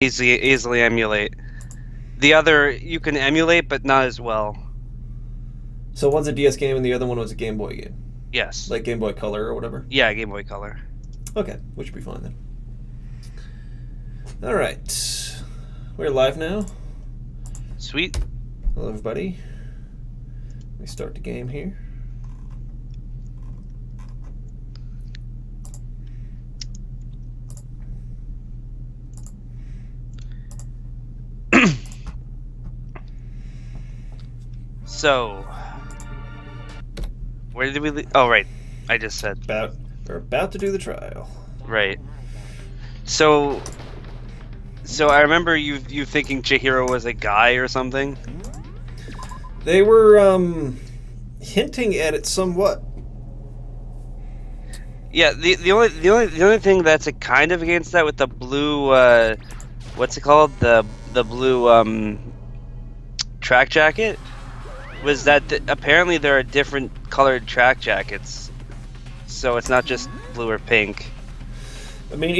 easily emulate. The other you can emulate, but not as well. So one's a DS game and the other one was a Game Boy game, Yes. like Game Boy Color or whatever. Yeah, Game Boy Color. Okay, which should be fine then. All right, we're live now. Sweet. Hello, everybody. Let me start the game here. So, where did we leave? Oh, right. I just said. We're about to do the trial. Right. So I remember you thinking Chihiro was a guy or something. They were hinting at it somewhat. Yeah. The only thing that's a kind of against that with the blue what's it called, the blue track jacket, was that apparently there are different colored track jackets, so it's not just blue or pink. I mean,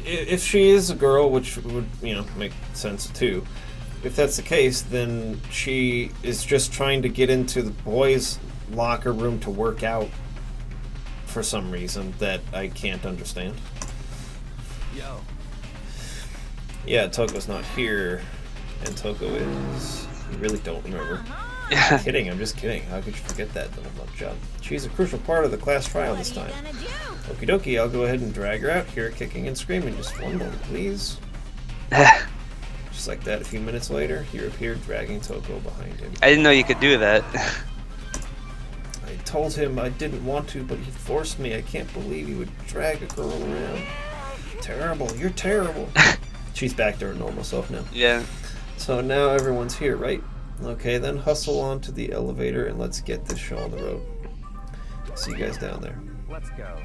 if she is a girl, which would, make sense too. If that's the case, then she is just trying to get into the boys' locker room to work out for some reason that I can't understand. Yo. Yeah, Toko's not here, and Toko is... I really don't remember. Yeah. I'm just kidding. How could you forget that little nut job? She's a crucial part of the class trial this time. Okie dokie, I'll go ahead and drag her out. Hear her kicking and screaming. Just one moment, please. Just like that, a few minutes later, he appeared dragging Toko behind him. I didn't know you could do that. I told him I didn't want to, but he forced me. I can't believe he would drag a girl around. Terrible, you're terrible. She's back to her normal self now. Yeah. So now everyone's here, right? Okay, then hustle on to the elevator and let's get this show on the road. See you guys down there. Let's go.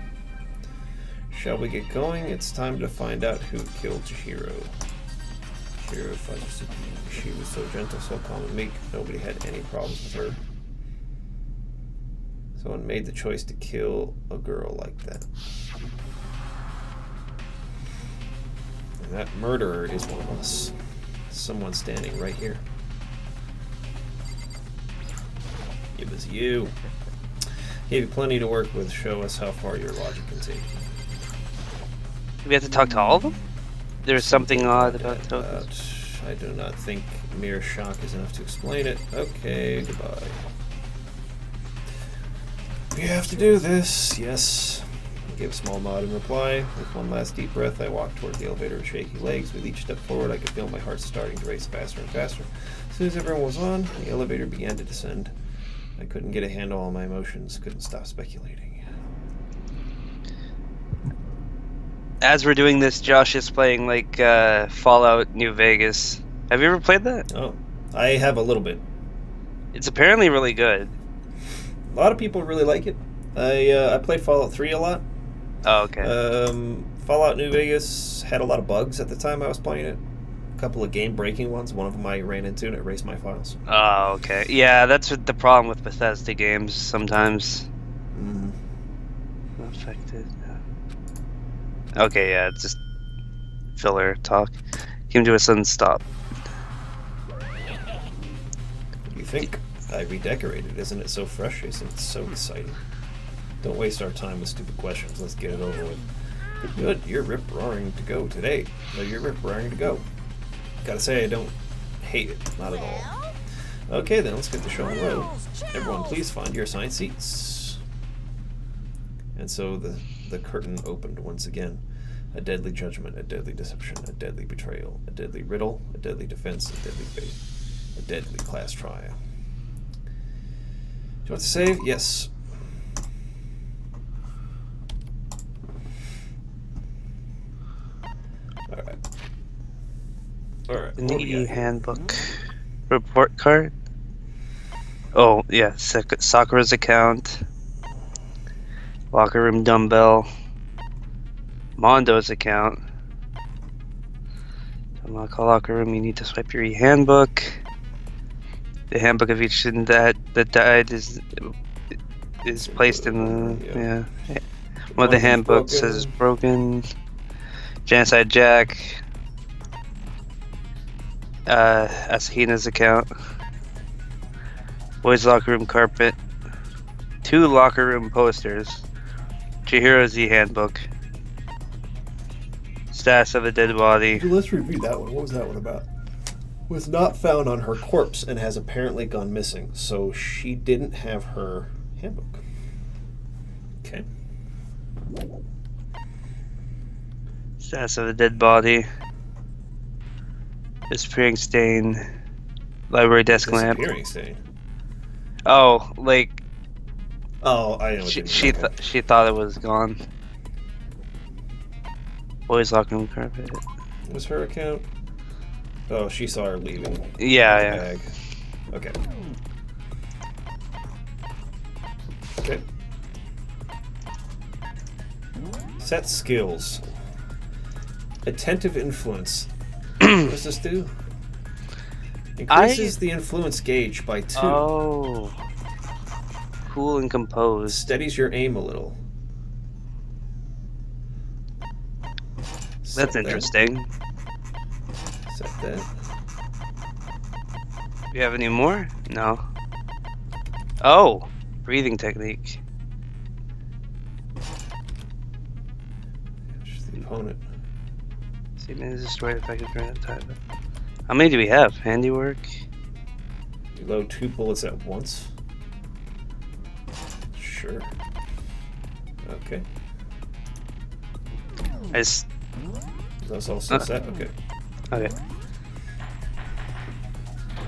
Shall we get going? It's time to find out who killed Chihiro. Chihiro Fujitsuki. She was so gentle, so calm and meek. Nobody had any problems with her. Someone made the choice to kill a girl like that. And that murderer is one of us. Someone standing right here. It was you. Gave you plenty to work with. Show us how far your logic can take you. We have to talk to all of them? There's something odd about Toko. I do not think mere shock is enough to explain it. Okay, goodbye. We have to do this, yes. I gave a small nod in reply. With one last deep breath, I walked toward the elevator with shaky legs. With each step forward, I could feel my heart starting to race faster and faster. As soon as everyone was on, the elevator began to descend. I couldn't get a handle on my emotions, couldn't stop speculating. As we're doing this, Josh is playing like Fallout New Vegas. Have you ever played that? Oh, I have a little bit. It's apparently really good. A lot of people really like it. I played Fallout 3 a lot. Oh, okay. Fallout New Vegas had a lot of bugs at the time I was playing it. A couple of game-breaking ones. One of them I ran into and it erased my files. Oh, okay. Yeah, that's the problem with Bethesda games sometimes. Mm. Affected. Okay, yeah, it's just filler talk. Came to a sudden stop. You think I redecorated? Isn't it so fresh? Isn't it so exciting? Don't waste our time with stupid questions. Let's get it over with. Good, you're rip-roaring to go today. No, you're rip-roaring to go. Gotta say, I don't hate it. Not at all. Okay, then, let's get the show on the road. Everyone, please find your assigned seats. And so the curtain opened once again. A deadly judgment, a deadly deception, a deadly betrayal, a deadly riddle, a deadly defense, a deadly fate, a deadly class trial. Do you want to save? Yes. Alright. An e-handbook. Report card? Oh, yeah. Sakura's account. Locker room dumbbell. Mondo's account. To unlock a locker room, you need to swipe your e-handbook. The handbook of each student that died is placed in the... Yeah. One of the handbooks says broken. Genocide Jack. Asahina's account. Boys locker room carpet. 2 locker room posters. Chihiro's e-handbook. Status of a dead body. Let's review that one. What was that one about? Was not found on her corpse and has apparently gone missing. So she didn't have her handbook. Okay. Status of a dead body. Disappearing stain. Library desk lamp. Disappearing stain. Oh, like Oh, I know. she thought it was gone. Boys locker room carpet. Was her account? Oh, she saw her leaving. Yeah, the yeah. bag. Okay. Okay. Set skills. Attentive influence. What does this do? Increases the influence gauge by 2. Oh. Cool and composed. Steadies your aim a little. That's interesting. Set that. Do you have any more? No. Oh, breathing technique. Just the opponent. See, man, is destroyed effective during that time. How many do we have? Handiwork. You load 2 bullets at once. Sure. Okay. I just. That's all set. Okay. Okay.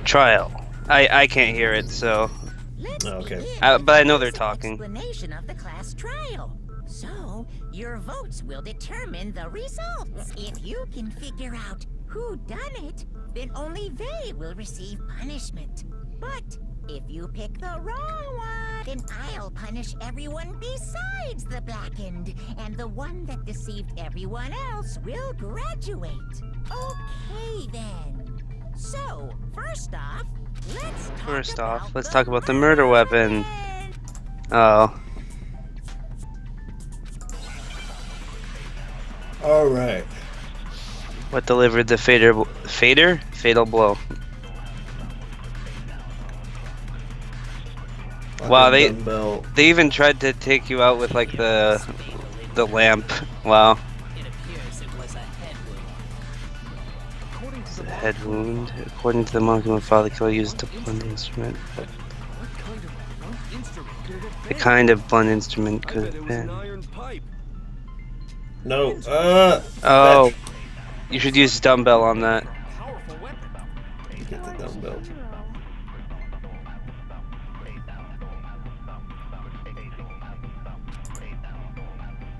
Trial. I can't hear it, so. Let's Okay. begin But I know they're with an talking. Explanation of the class trial. So, your votes will determine the results. If you can figure out who done it, then only they will receive punishment. But if you pick the wrong one, then I'll punish everyone besides the blackened, and the one that deceived everyone else will graduate. Okay then. So, first off, let's talk about the murder weapon. Oh. All right. What delivered the fatal blow? Wow, they even tried to take you out with like the lamp. Wow. It appears it was a head wound. According to It's a head wound. According to the monk, my father killer used a blunt instrument. But what kind of blunt instrument could it have the been? kind of blunt instrument I could bet it have was an been. iron pipe. No. Oh, you should use dumbbell on that. Powerful weapon. Get the dumbbell.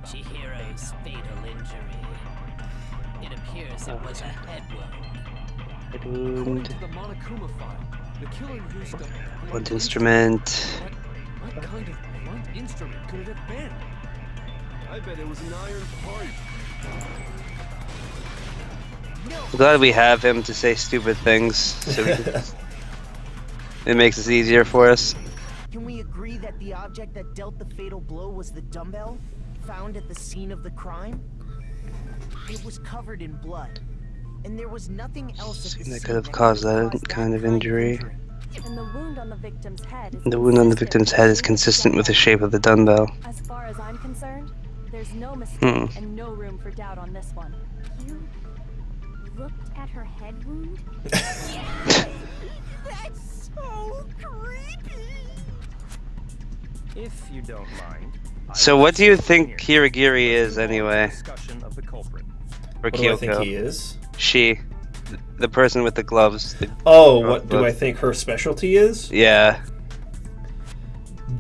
Chihiro's fatal injury. It appears it was a head wound. Head According wound. to the Monokuma file, the killer used a Blunt instrument. But what kind of blunt instrument could it have been? I bet it was an iron pipe. I'm glad we have him to say stupid things. So it makes it easier for us. Can we agree that the object that dealt the fatal blow was the dumbbell found at the scene of the crime? It was covered in blood, and there was nothing else at the That scene could have caused that kind of injury. And the wound on the victim's head is The wound on the victim's head is consistent with the shape of the dumbbell. As far as I'm concerned, there's no mistake and no room for doubt on this one. You looked at her head wound? That's so creepy. If you don't mind. So what do you think Kirigiri is anyway? Discussion of the culprit. Or What do I think Kyoko? he is? She. The person with the gloves. Oh, what do I think her specialty is? Yeah.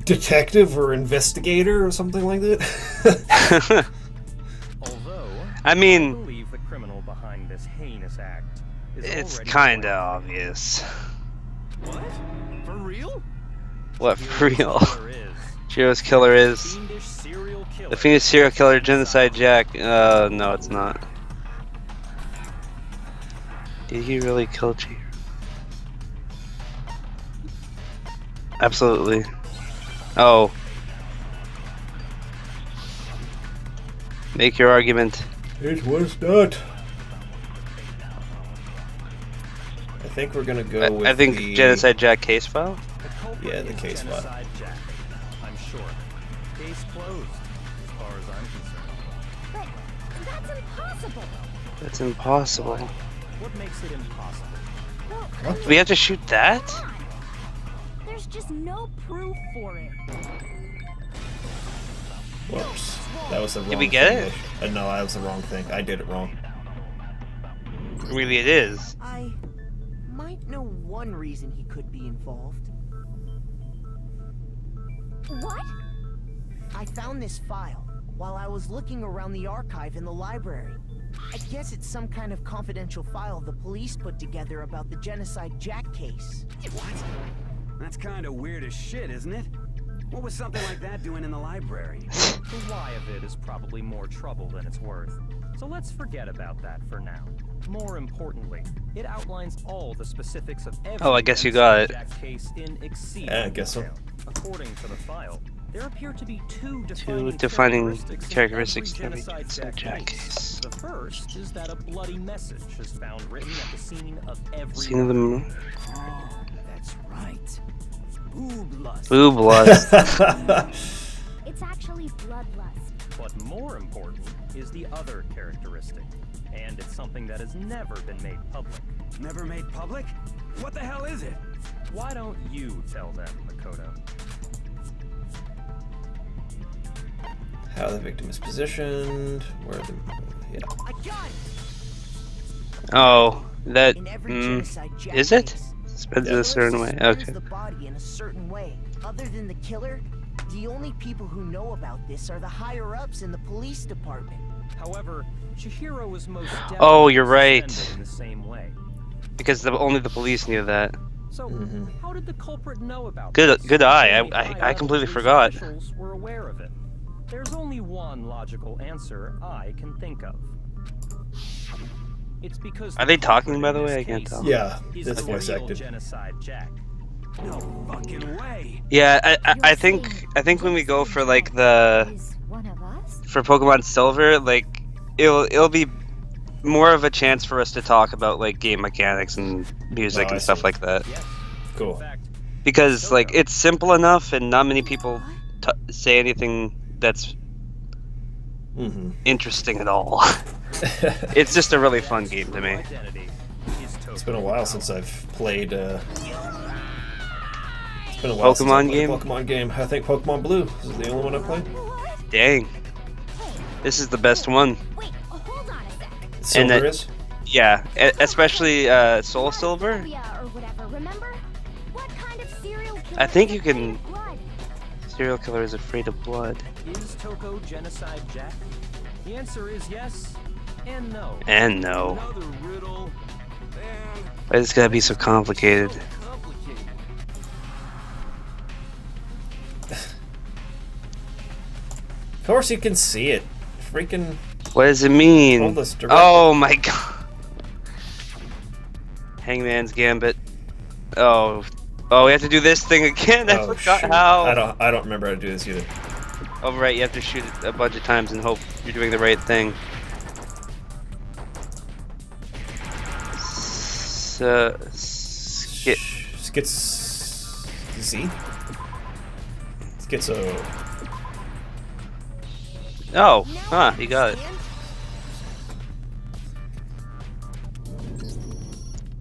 Detective or investigator or something like that? Although I mean, believe the criminal behind this heinous act is it's already kinda obvious. What? For real? What for real? Killer is Jiro's killer is fiendish serial killer. the Phoenix serial killer, Genocide Jack. No, it's not. Did he really kill Chihiro? Absolutely. Oh. Make your argument. It was not. I think we're gonna go with I think the... Genocide Jack case file. The culprit Yeah, the is case file. Genocide Jack. I'm sure. Case closed, as far as I'm concerned. But that's impossible. That's impossible. What makes it impossible? Well, Do we have to shoot that? come on. There's just no proof for it. Whoops. That was the wrong Did we get thing. it? No, that was the wrong thing. I did it wrong. Maybe it is. I might know one reason he could be involved. What? I found this file while I was looking around the archive in the library. I guess it's some kind of confidential file the police put together about the Genocide Jack case. What? That's kind of weird as shit, isn't it? What was something like that doing in the library? The why of it is probably more trouble than it's worth. So let's forget about that for now. More importantly, it outlines all the specifics of every Oh, I guess you got it. Jack case in exceeding Yeah, I guess so. detail. According to the file, there appear to be two Two defining characteristics in in every every Genocide Jack case. The first is that a bloody message is found written at the scene of every Scene of the murder. Oh, that's right. Boob lust. Boob lust. It's actually bloodlust. But more important is the other characteristic, and it's something that has never been made public. Never made public? What the hell is it? Why don't you tell them, Makoto? How the victim is positioned, where the... Yeah. I got it! Oh, that. In every Genocide Jack Is it? case, Spins the in a killer certain way. suspends Okay. the body in a certain way. Other than the killer, the only people who know about this are the higher-ups in the police department. However, Chihiro was most definitely Oh, you're right. suspended in the same way. Because only the police knew that. So, how did the culprit know about Good- this? good eye. Only I high-level completely police forgot. officials were aware of it. There's only one logical answer I can think of. It's because Are the they talking, culprit by in the way? this I can't case tell. Yeah, is that's the voice real acted. Genocide Jack. No fucking way. Yeah, I think when we go for like the Is one of us? for Pokemon Silver, like it'll be more of a chance for us to talk about like game mechanics and music Oh, I and stuff see. like that. Yes. Cool. In fact, Because like it's simple enough, and not many people say anything that's Mm-hmm. interesting at all. It's just a really fun game to me. identity is It's been a while since I've played, It's been a while since Pokemon I played game? a Pokemon game. I think Pokemon Blue is the only one I played. What? Dang, this is the best one. Wait, hold on a sec. Silver that- is? Yeah, especially Soul Silver. Phobia or whatever, remember? What kind of serial killer I think is you can- afraid of blood? Serial killer is afraid of blood. Is Toko Genocide Jack? The answer is yes and no. And no, Another riddle. Man, why is this gotta be so complicated? so complicated. Of course you can see it. Freaking... What does it mean? Hold this direct- Oh my god. Hangman's Gambit. Oh, we have to do this thing again. I Oh, forgot shoot. how. I don't remember how to do this either. Oh right, you have to shoot it a bunch of times and hope you're doing the right thing. So, Z? Schizo. oh, huh, you got it.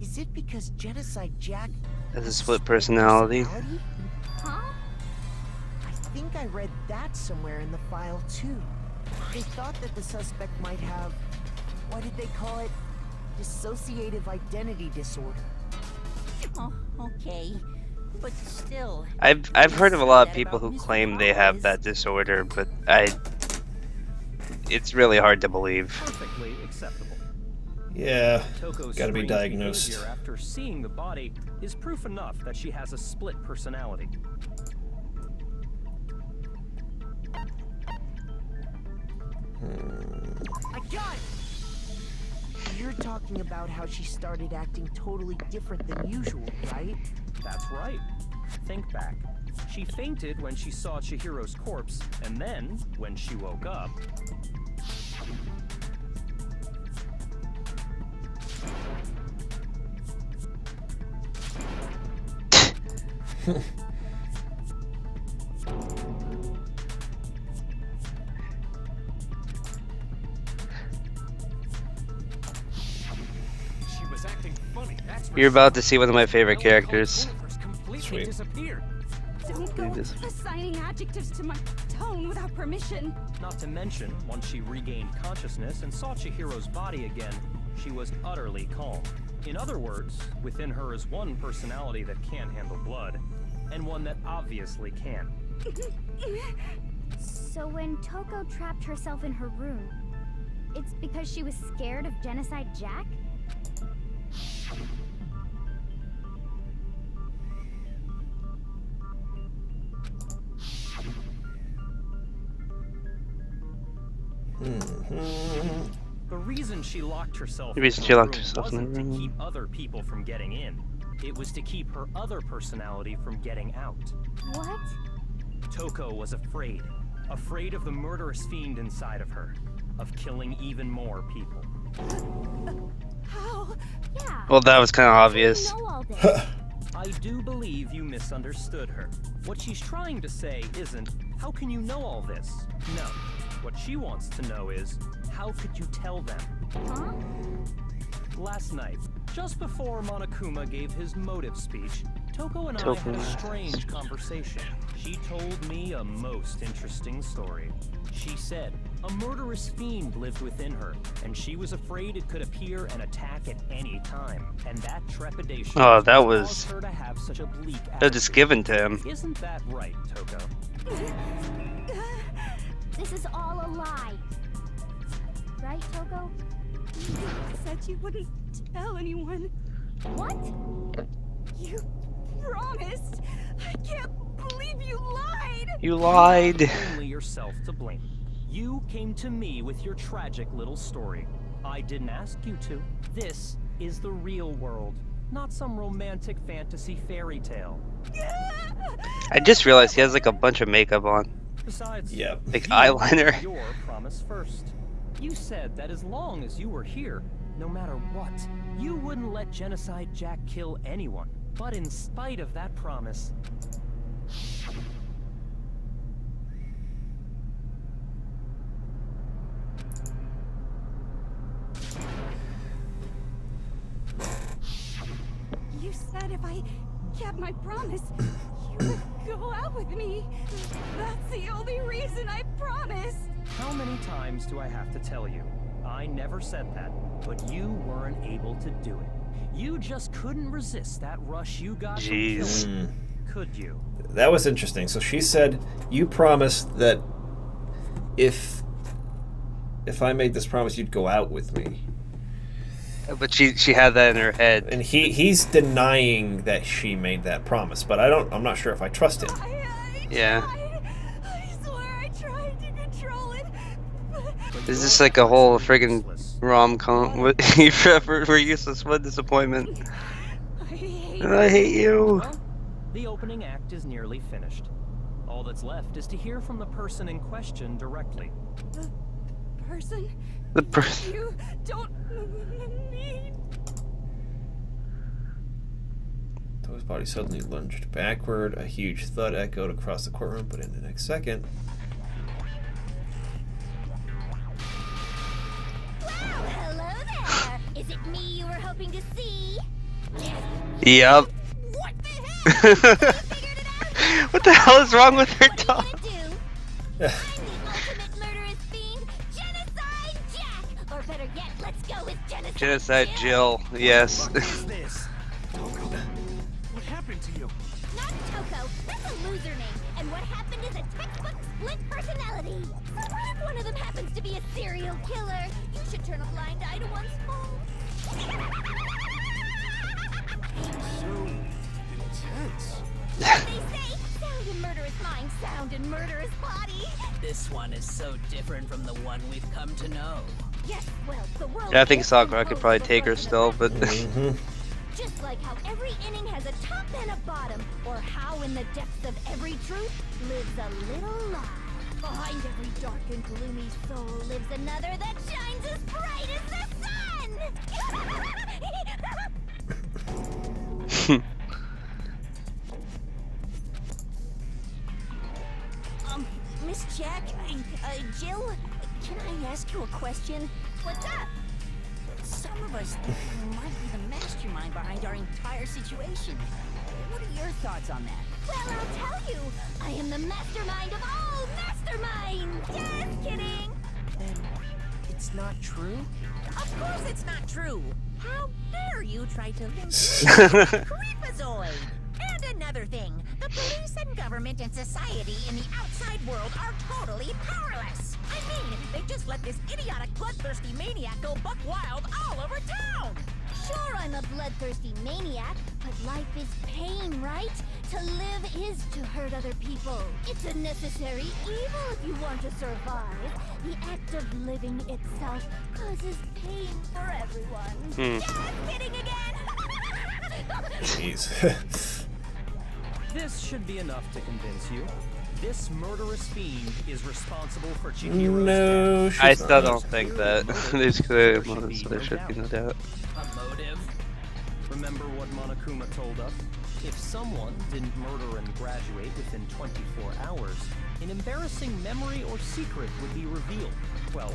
Is it because Genocide Jack Has a split personality. Huh? I think I read that somewhere in the file too. They thought that the suspect might have, what did they call it? Dissociative identity disorder. Oh, okay. But still. I've heard of a lot of people who claim they have that disorder, but it's really hard to believe. Perfectly acceptable. Yeah, Toko's gotta be strange diagnosed. behavior after seeing the body is proof enough that she has a split personality. I got it! You're talking about how she started acting totally different than usual, right? That's right. Think back. She fainted when she saw Chihiro's corpse, and then, when she woke up, She was acting funny. That's for You're about to sure. see one of my favorite Now we call characters. Jennifer's completely Sweet. disappeared. Don't go Please. assigning adjectives to my tone without permission. Not to mention, once she regained consciousness and saw Chihiro's body again, she was utterly calm. In other words, within her is one personality that can handle blood, and one that obviously can. So when Toko trapped herself in her room, it's because she was scared of Genocide Jack? The reason she locked herself The reason in she her locked room herself in the wasn't to room. keep other people from getting in. It was to keep her other personality from getting out. What? Toko was afraid. Afraid of the murderous fiend inside of her. Of killing even more people. How? Yeah. Well, that was kind of How do obvious. you know all this? I do believe you misunderstood her. What she's trying to say isn't, how can you know all this? No. What she wants to know is, how could you tell them? Huh? Last night, just before Monokuma gave his motive speech, Toko and I Toko had a and I. strange conversation. She told me a most interesting story. She said a murderous fiend lived within her, and she was afraid it could appear and attack at any time. And that trepidation Oh, that caused was- her to have such a bleak They're just attitude. given to him. Isn't that right, Toko? This is all a lie. Right, Toko? You said you wouldn't tell anyone. What? You promised. I can't believe you lied. You lied. Only yourself to blame. You came to me with your tragic little story. I didn't ask you to. This is the real world, not some romantic fantasy fairy tale. I just realized he has like a bunch of makeup on. Besides, Yep. Like you eyeliner. made your promise first. You said that as long as you were here, no matter what, you wouldn't let Genocide Jack kill anyone. But in spite of that promise, You said if I kept my promise, you would go out with me. That's the only reason I promised. how many times do I have to tell you? I never said that, but you weren't able to do it. You just couldn't resist that rush you got from Jeez. killing, could you? That was interesting. So she said, "You promised that if I made this promise, you'd go out with me." But she had that in her head. And he's denying that she made that promise. But I'm not sure if I trust him. I Yeah. tried. I swear I tried to control it. But Is this like a whole friggin' rom-com? For useless, what disappointment. I hate I hate you. Well, the opening act is nearly finished. All that's left is to hear from the person in question directly. the person The person. you don't mean. To's body suddenly lunged backward. A huge thud echoed across the courtroom, but in the next second, Well, hello there. Is it me you were hoping to see? Yep. What the hell? Figured it out? What the hell is wrong with her What are dog? you gonna do? I'm the ultimate murderous fiend, Genocide Jack! Or better yet, let's go with Genocide Genocide Jill. Yes. What is this? Toko, what happened to you? Not Toko, that's a loser name. And what happened is a textbook split personality. So what if one of them happens to be a serial killer? You should turn a blind eye to one's fault. So intense. They say, sound in murderous mind, sound in murderous body. This one is so different from the one we've come to know. Yes, well, the world. Yeah, I think is Sakura could probably composed take her of still, but just like how every inning has a top and a bottom, or how in the depths of every truth lives a little lie. Behind every dark and gloomy soul lives another that shines as bright as the sun! Jill, can I ask you a question? What's up? Some of us think you might be the mastermind behind our entire situation. What are your thoughts on that? Well, I'll tell you. I am the mastermind of all masterminds. Just kidding. Then it's not true? Of course it's not true. How dare you try to link Creepazoid? And another thing, the police and government and society in the outside world are totally powerless. I mean, they just let this idiotic bloodthirsty maniac go buck wild all over town. Sure, I'm a bloodthirsty maniac, but life is pain, right? To live is to hurt other people. It's a necessary evil if you want to survive. The act of living itself causes pain for everyone. Just kidding again. Jeez. This should be enough to convince you. This murderous fiend is responsible for Chihiro's No, she's I still not. don't think that. There's clear motives, so there should be no doubt. A motive? Remember what Monokuma told us? If someone didn't murder and graduate within 24 hours, an embarrassing memory or secret would be revealed. Well,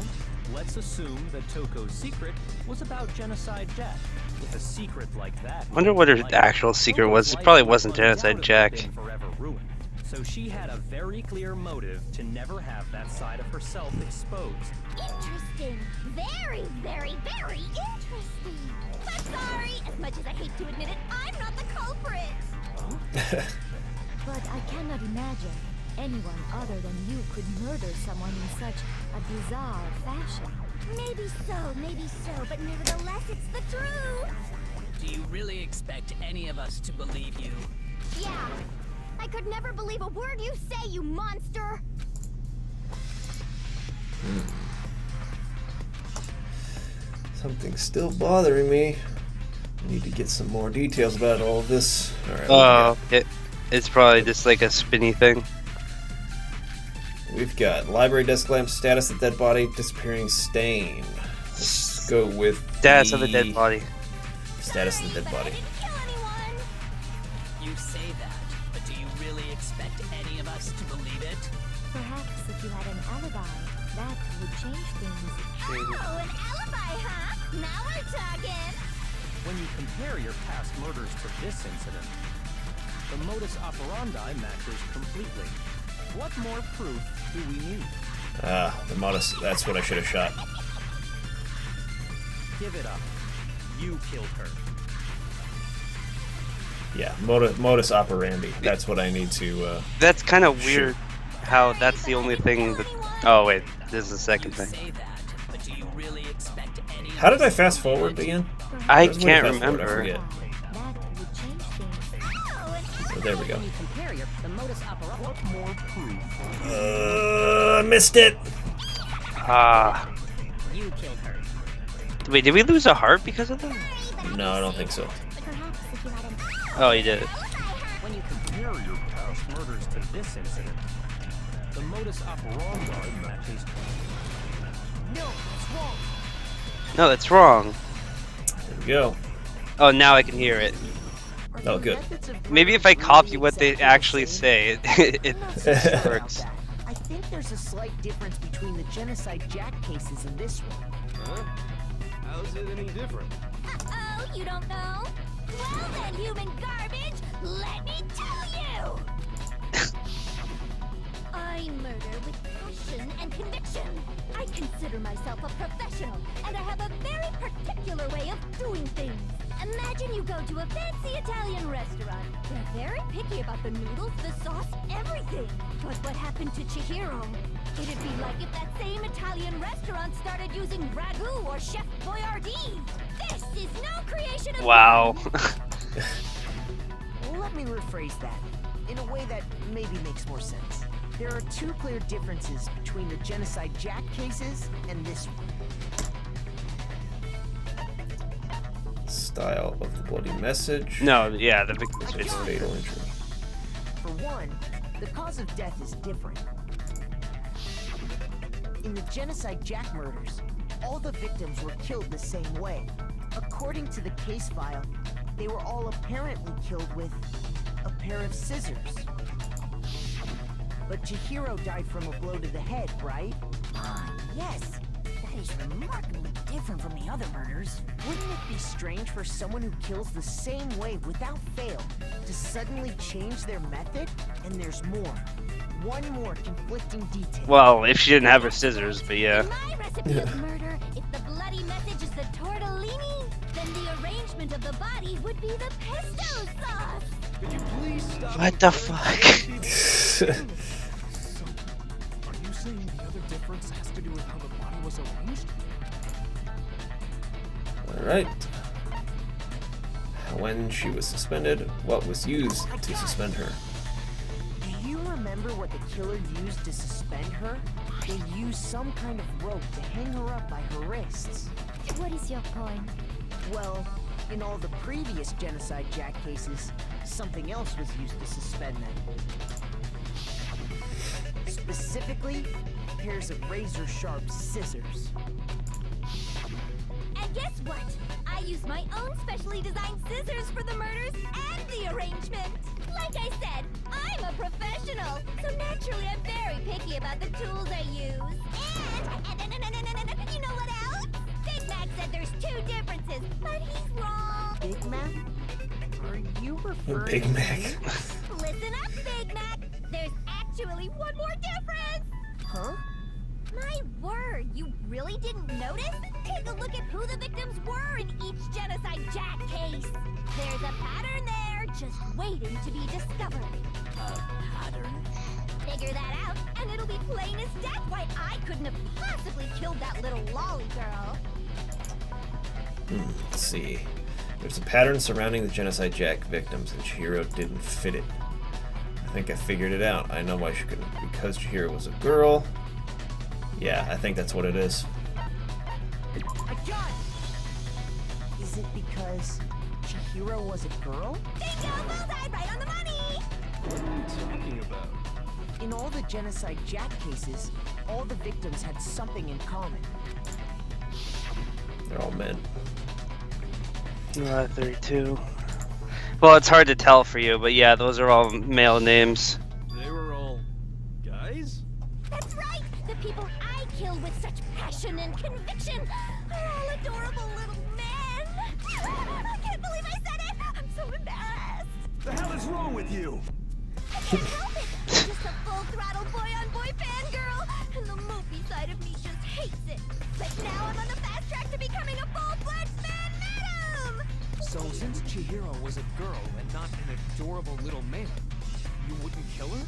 let's assume that Toko's secret was about Genocide Jack. If a secret like that... I wonder what her actual secret was. It probably wasn't Genocide Jack. Forever ruined. So she had a very clear motive to never have that side of herself exposed. Interesting. Very, very, very interesting. But sorry, as much as I hate to admit it, I'm not the culprit. But I cannot imagine anyone other than you could murder someone in such a bizarre fashion. Maybe so, but nevertheless, it's the truth. Do you really expect any of us to believe you? Yeah. I could never believe a word you say, you monster. Something's still bothering me. I need to get some more details about all of this. All right, It's probably just like a spinny thing. we've got library desk lamp, status of dead body, disappearing stain. Let's go with Status of the dead body. Status of the dead body. You say that, but do you really expect any of us to believe it? Perhaps if you had an alibi, that would change things. Oh, an alibi, huh? Now we're talking. When you compare your past murders to this incident, the modus operandi matches completely. What more proof do we need? The modus. That's what I should have shot. Give it up. You killed her. Yeah, modus operandi. That's what I need to. That's kind of weird how that's the only thing that... Oh, wait. This is the second You thing. say that, but do you really expect any of How did I us fast to believe forward it? again? I Where's the can't fast forward? I remember. forget. That would change things. So there we go. When you compare the modus operandi. What more proof? I missed it. Ah. You killed her. Wait, did we lose a heart because of that? No, I don't think so. Perhaps if you had an Oh, you did it. When you compare your past murders to this incident, the modus operandi matches. No, it's wrong. No, that's wrong. There we go. Oh, now I can hear it. Oh, good. Maybe if I copy what they actually say, it works. I think there's a slight difference between the Genocide Jack cases and this one. Huh? How's it any different? Uh-oh, you don't know? Well then, human garbage, let me tell you! I murder with passion and conviction. I consider myself a professional, and I have a very particular way of doing things. Imagine you go to a fancy Italian restaurant. They're very picky about the noodles, the sauce, everything. But what happened to Chihiro? It'd be like if that same Italian restaurant started using ragu or Chef Boyardee. This is no creation of Wow. Let me rephrase that in a way that maybe makes more sense. There are two clear differences between the Genocide Jack cases and this one. Style of the bloody message. No, yeah, the victim's face. Fatal injury. For one, the cause of death is different. In the Genocide Jack murders, all the victims were killed the same way. According to the case file, they were all apparently killed with a pair of scissors. But Chihiro died from a blow to the head, right? Yes. That is remarkably different from the other murders. Wouldn't it be strange for someone who kills the same way without fail to suddenly change their method? And there's more. One more conflicting detail. Well, if she didn't have her scissors, but yeah. In my recipe of murder, if the bloody message is the tortellini, then the arrangement of the body would be the pesto sauce. Could you please stop? What the fuck? So, are you saying the other difference has to do with how the body was arranged? Alright. When she was suspended, what was used to suspend her? Do you remember what the killer used to suspend her? They used some kind of rope to hang her up by her wrists. What is your point? Well, in all the previous Genocide Jack cases, something else was used to suspend them. Specifically, pairs of razor-sharp scissors. And guess what? I used my own specially designed scissors for the murders and the arrangement. Like I said, I'm a professional, so naturally I'm very picky about the tools I use. And you know what else? Big Mac said there's 2 differences, but he's wrong. Big Mac? Are you referring Big Mac. to me? Listen up, Big Mac. There's actually one more difference. Huh? My word, you really didn't notice? Take a look at who the victims were in each Genocide Jack case. There's a pattern there, just waiting to be discovered. Pattern? Figure that out, and it'll be plain as death why I couldn't have possibly killed that little lolly girl. Let's see. There's a pattern surrounding the Genocide Jack victims, and Chihiro didn't fit it. I think I figured it out. I know why she couldn't. Because Chihiro was a girl. Yeah, I think that's what it is. Is it because Chihiro was a girl? Bingo, bullseye, right on the money! What are you talking about? In all the Genocide Jack cases, all the victims had something in common. They're all men. 32. Well, it's hard to tell for you, but yeah, those are all male names. They were all guys? That's right! The people I kill with such passion and conviction are all adorable little men! I can't believe I said it! I'm so embarrassed! The hell is wrong with you? I can't help it! I'm just a full-throttle boy-on-boy fangirl, and the movie side of me just hates it. But now I'm on the fast track to becoming a full-fledged fan madam! So since Chihiro was a girl and not an adorable little man, you wouldn't kill her?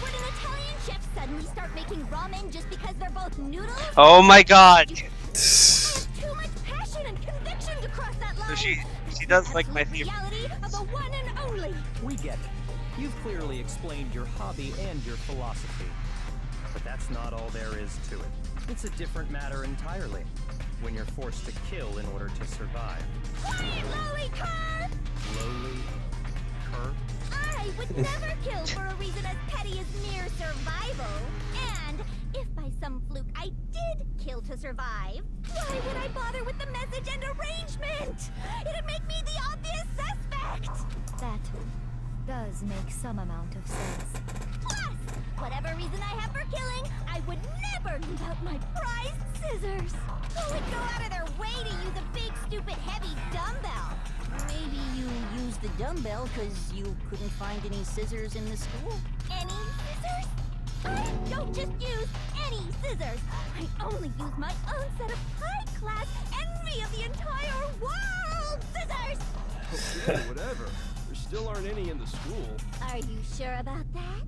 Would an Italian chef suddenly start making ramen just because they're both noodles? Oh my god! I have too much passion and conviction to cross that line. So she does like my favorite. favorite. Reality of the one and only. We get it. You've clearly explained your hobby and your philosophy. But that's not all there is to it. It's a different matter entirely. When you're forced to kill in order to survive. Quiet, lowly cur! Lowly cur? I would never kill for a reason as petty as mere survival. And if by some fluke I did kill to survive, why would I bother with the message and arrangement? It'd make me the obvious suspect. That does make some amount of sense. Plus, whatever reason I have for killing, I would never leave out my prized scissors. Who would go out of their way to use a big, stupid, heavy dumbbell? Maybe you used the dumbbell because you couldn't find any scissors in the school? Any scissors? I don't just use any scissors. I only use my own set of high-class, envy of the entire world scissors! Okay, whatever. There still aren't any in the school. Are you sure about that?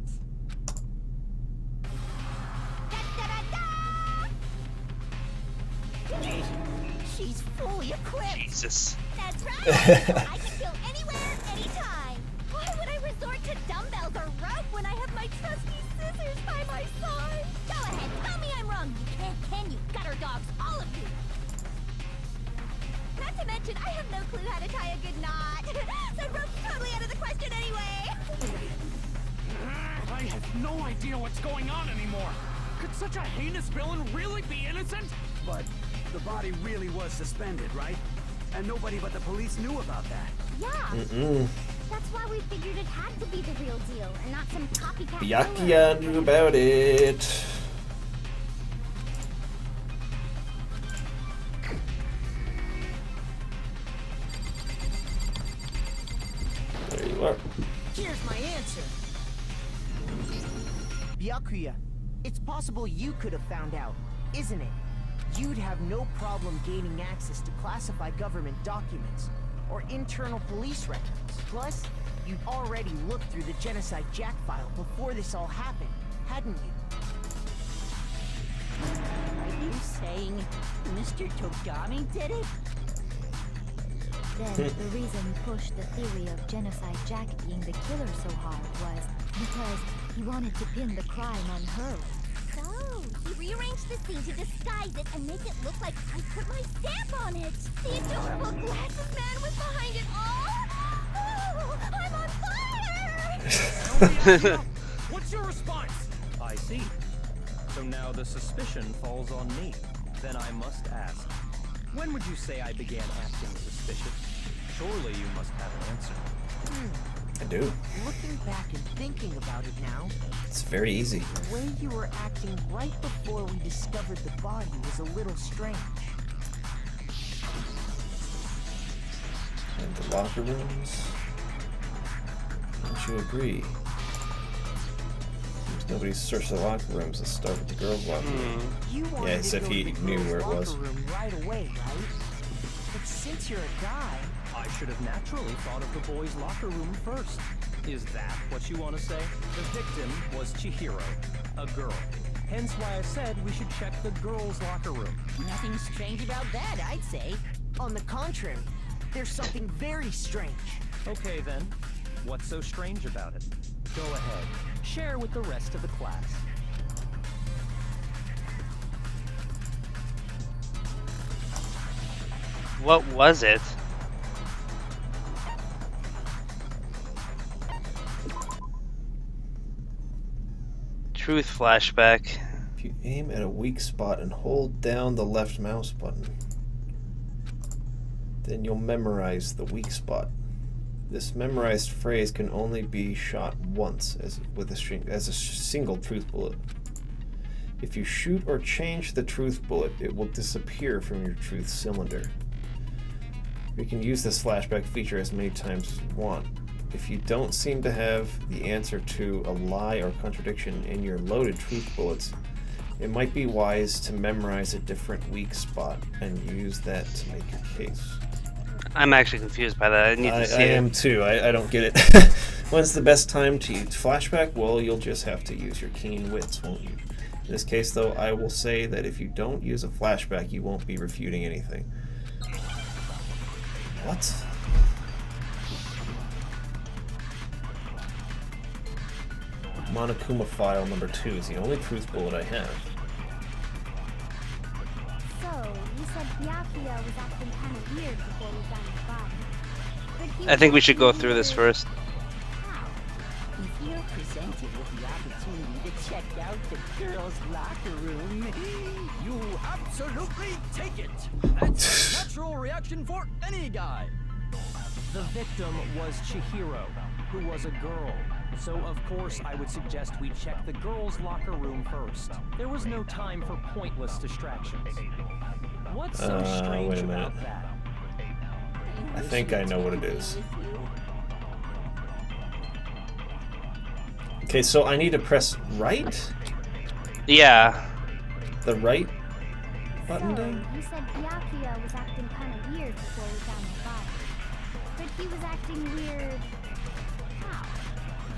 Da-da-da-da! She's fully equipped. Jesus. That's right! I can kill anywhere, anytime! Why would I resort to dumbbells or rope when I have my trusty scissors by my side? Go ahead, tell me I'm wrong, you can you gutter dogs, all of you! Not to mention, I have no clue how to tie a good knot. So rope's totally out of the question anyway! I have no idea what's going on anymore. Could such a heinous villain really be innocent? But the body really was suspended, right? And nobody but the police knew about that. Yeah. That's why we figured it had to be the real deal and not some copycat. Byakuya knew about it. you are. Here's my answer. Byakuya, it's possible you could have found out, isn't it? You'd have no problem gaining access to classified government documents or internal police records. Plus, you'd already looked through the Genocide Jack file before this all happened, hadn't you? Are you saying Mr. Togami did it? Then the reason he pushed the theory of Genocide Jack being the killer so hard was because he wanted to pin the crime on her. So, he rearranged the scene to disguise it and make it look like I put my stamp on it. The adorable glasses man was behind it all. Oh, I'm on fire! What's your response? I see. So now the suspicion falls on me. Then I must ask, when would you say I began acting suspicious? Surely you must have an answer. I do. Looking back and thinking about it now, It's very easy. the way you were acting right before we discovered the body was a little strange. And the locker rooms. Don't you agree? Seems nobody searched the locker rooms. Let's start with the girls' locker room. You wanted Yeah, to as if go to he the knew girls' where it was. locker room right away, right? But since you're a guy, I should have naturally thought of the boys' locker room first. Is that what you want to say? The victim was Chihiro, a girl. Hence why I said we should check the girls' locker room. Nothing strange about that, I'd say. on the contrary, there's something very strange. Okay then, what's so strange about it? Go ahead, share with the rest of the class. What was it? Truth flashback. If you aim at a weak spot and hold down the left mouse button, then you'll memorize the weak spot. This memorized phrase can only be shot once as a single truth bullet. If you shoot or change the truth bullet, it will disappear from your truth cylinder. You can use this flashback feature as many times as you want. If you don't seem to have the answer to a lie or contradiction in your loaded truth bullets, it might be wise to memorize a different weak spot and use that to make your case. I'm actually confused by that. I need to see I it. am too. I don't get it. When's the best time to use flashback? Well, you'll just have to use your keen wits, won't you? In this case, though, I will say that if you don't use a flashback, you won't be refuting anything. What? Monokuma file number 2 is the only truth bullet I have. So, you said Byakuya was acting kind of weird before we found the body. But he I think we was should go acting through this weird. first. How? If you're presented with the opportunity to check out the girls' locker room, You absolutely take it. That's a natural reaction for any guy. The victim was Chihiro, who was a girl. So of course I would suggest we check the girls' locker room first. There was no time for pointless distractions. What's so strange wait a minute. about that? I think I know what it is. Okay, so I need to press right? Yeah. The right So, button down? you said Byakuya was acting kind of weird before we found the body. But he was acting weird. How?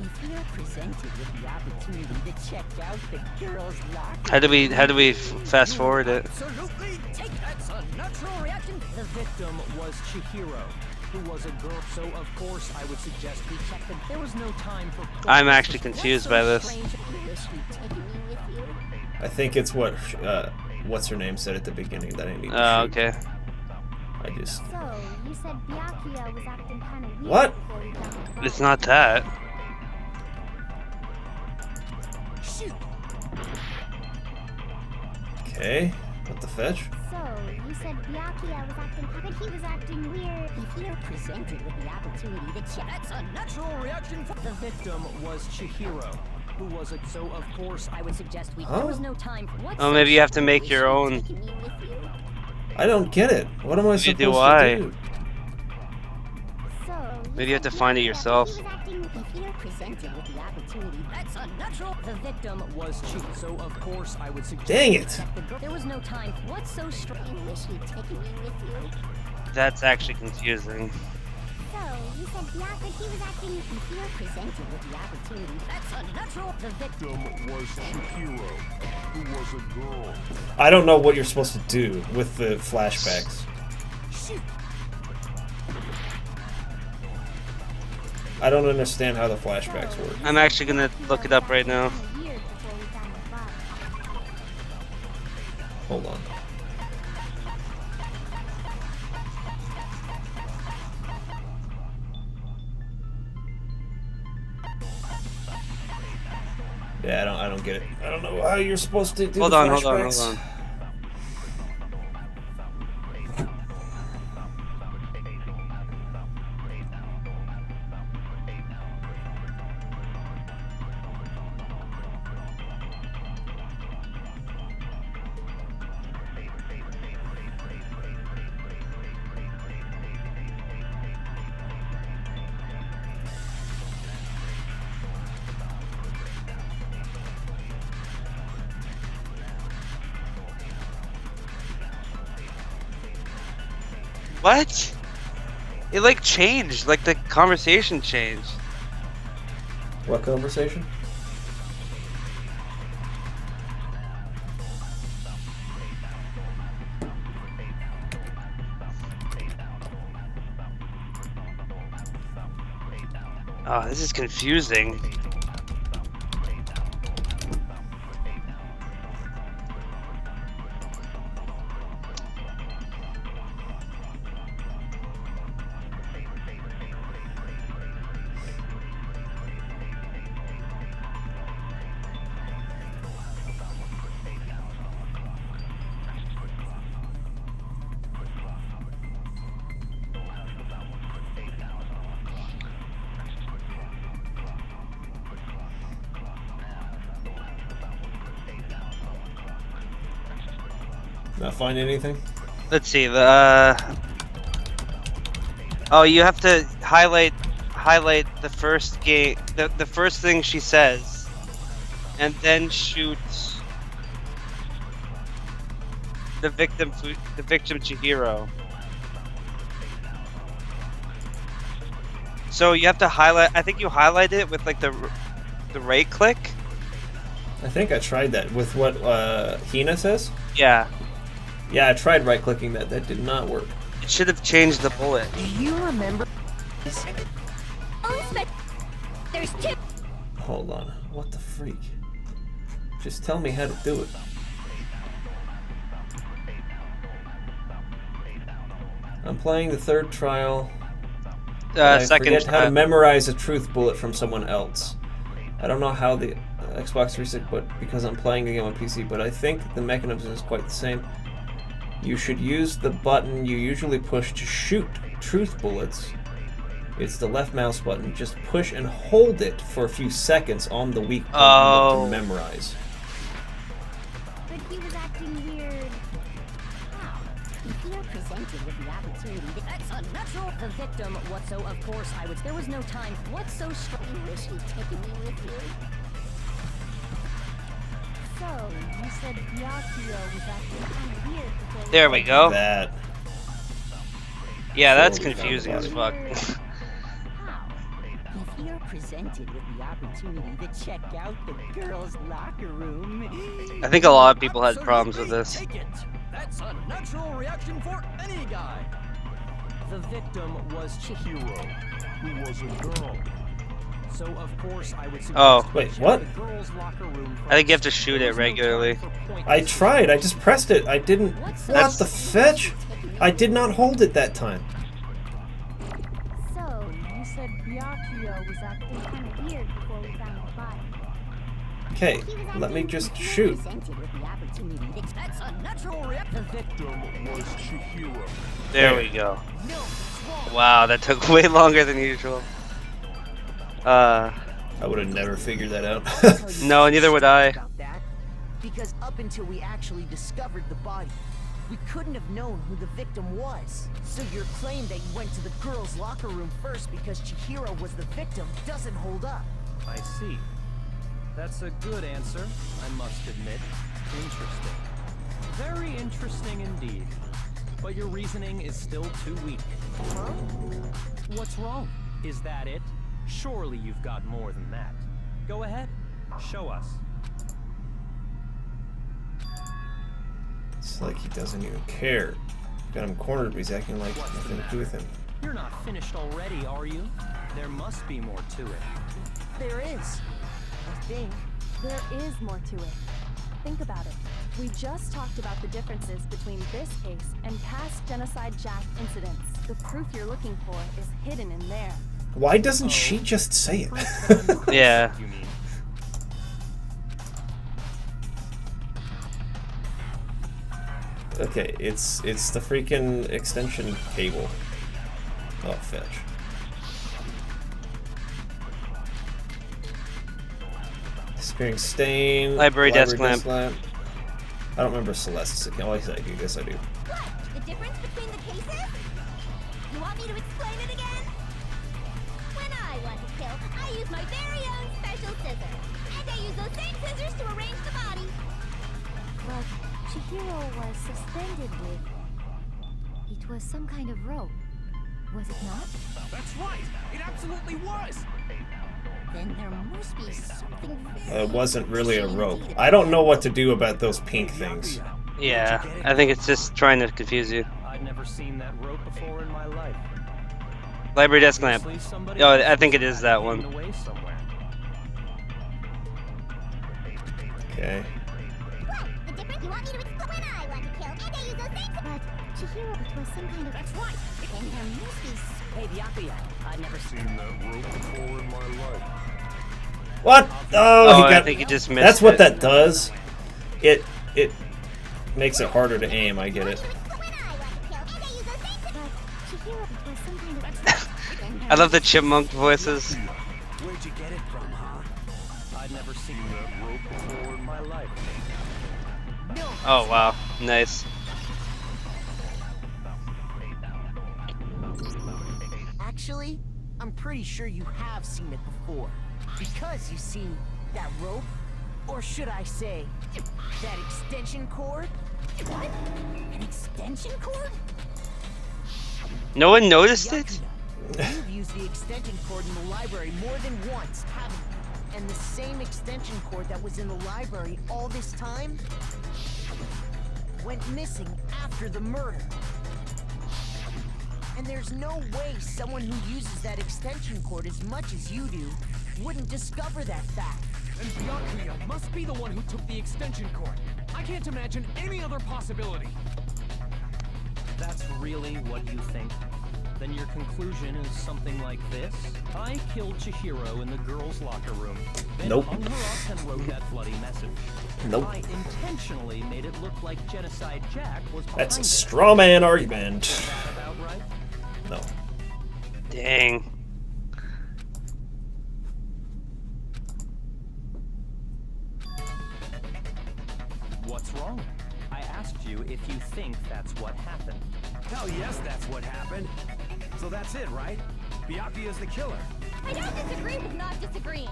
if you're presented with the opportunity to check out the girls' locker How do we fast forward it? Absolutely take it. That's a natural reaction. The victim was Chihiro, who was a girl. So of course I would suggest we check the. There was no time for. I'm actually confused by this. I think it's what what's her name said at the beginning that I need to Oh, shoot. okay. So, I you said Byakuya was acting kind of weird What? before we found the body. It's not that. Okay, what the fetch? So, you said Byakuya was acting, but he was acting weird. If you're presented with the opportunity to check, That's a natural reaction for. The victim was Chihiro, who was a. So of course I would suggest we. Huh? There was no time for. what's Oh, so maybe you have to make strange your about own. taking me with you? I don't get it. What am I You supposed do to why? do? So, Maybe you have to find it yourself. If you're presented with the opportunity, That's unnatural. The victim was cheap, so of course I would suggest. Dang it! that the girl. There was no time. What's so strange? you wish you'd taken me with you. That's actually confusing. So, you said Bianca, he was acting. If you're presented with the opportunity, That's unnatural. The victim. Was Chihiro, who was a girl. I don't know what you're supposed to do with the flashbacks. Shoot. I don't understand how the flashbacks work. I'm actually gonna look it up right now. years before we found the body. Hold on. Yeah, I don't get it. I don't know how you're supposed to do Hold the on, flashbacks. hold on. What? It like changed, like the conversation changed. What conversation? Oh, this is confusing. Not find anything? Let's see. Oh, you have to highlight the first game, the first thing she says, and then shoot the victim Chihiro. So you have to highlight. I think you highlight it with like the right click. I think I tried that with what Hina says. Yeah. Yeah, I tried right-clicking that. That did not work. It should have changed the bullet. Do you remember? There's two. Hold on. What the freak? Just tell me how to do it. I'm playing the third trial. I Second forget how to trial. memorize a truth bullet from someone else. I don't know how the Xbox 360, but because I'm playing the game on PC, but I think the mechanism is quite the same. You should use the button you usually push to shoot truth bullets. It's the left mouse button. Just push and hold it for a few seconds on the weak button to memorize. But he was acting weird. How? If you're presented with the opportunity, That's unnatural. The victim. What? So of course I would. There was no time. What's so strange? you wish you'd taken me with you. So, you said Byakuya was acting kind of weird before There we go. That. Yeah, that's Totally confusing as found fuck. How? If you're presented with the opportunity to check out the girls' locker room, I think a lot of people had problems with this. Take it. That's a natural reaction for any guy. The victim was Chihiro, who was a girl. So of course I would suggest Oh. Wait, what? the girls' locker room I think you have to shoot it regularly. I tried. I just pressed it. I didn't. What's What the fetch? I did not hold it that time. So, you said Byakuya was acting kind of weird before we found the body. Okay, He was let me acting- just if you're shoot. presented with the opportunity, that's unnatural. The victim Was Chihiro. There we go. Wow, that took way longer than usual. I would have never figured that out. No, neither would I. About that, because up until we actually discovered the body, We couldn't have known who the victim was. So your claim that you went to the girls' locker room first because Chihiro was the victim doesn't hold up. I see. That's a good answer, I must admit. Interesting. Very interesting indeed. But your reasoning is still too weak. Huh? What's wrong? Is that it? Surely you've got more than that. Go ahead. Show us. It's like he doesn't even care. Got him cornered, but he's acting like nothing to do with him. You're not finished already, are you? There must be more to it. There is. I think. There is more to it. Think about it. We just talked about the differences between this case and past Genocide Jack incidents. The proof you're looking for is hidden in there. Why doesn't she just say it? Yeah. You mean? Okay, it's the freaking extension cable. Oh, fetch. Disappearing stain. Library desk lamp. I don't remember Celeste's account. Oh, yes, I do. Yes, I do. What? The difference between the cases? You want me to explain it again? When I want to kill, I use my very own special scissors. And I use those same scissors to arrange the body. But Chihiro was suspended with... It was some kind of rope. Was it not? That's right! It absolutely was! Then there must be something It wasn't really a rope. I don't know what to do about those pink things. Yeah, I think it's just trying to confuse you. I'd never seen that rope before in my life. Library desk lamp. Obviously somebody Oh, else I think it has is that hidden one. away somewhere. Okay. What? The difference? You want me to explain? When I want to kill, and I use those same scissors. But Chihiro, it was some kind of... That's right! Then there must be Hey, Byakuya, I've never seen that rope before in my life. What? Oh, Oh, he got. I think he just missed That's what it. that does. It makes it harder to aim. I get it. I love the chipmunk voices. Where'd you get it from, huh? I'd never seen that rope before in my life. Oh wow, nice. Actually, I'm pretty sure you have seen it before. Because you see, that rope, or should I say, that extension cord? What? An extension cord? No one noticed it? Byakuya, you've used the extension cord in the library more than once, haven't you? And the same extension cord that was in the library all this time went missing after the murder. And there's no way someone who uses that extension cord as much as you do wouldn't discover that fact. And Byakuya must be the one who took the extension cord. I can't imagine any other possibility. That's really what you think? Then your conclusion is something like this? I killed Chihiro in the girls' locker room, then Nope. hung her up and wrote that bloody message. Nope. I intentionally made it look like Genocide Jack was behind That's a it. straw man argument. Is that about right? No. Dang. What's wrong? I asked you if you think that's what happened. Hell yes, that's what happened. So that's it, right? Byakuya's the killer. I don't disagree with not disagreeing.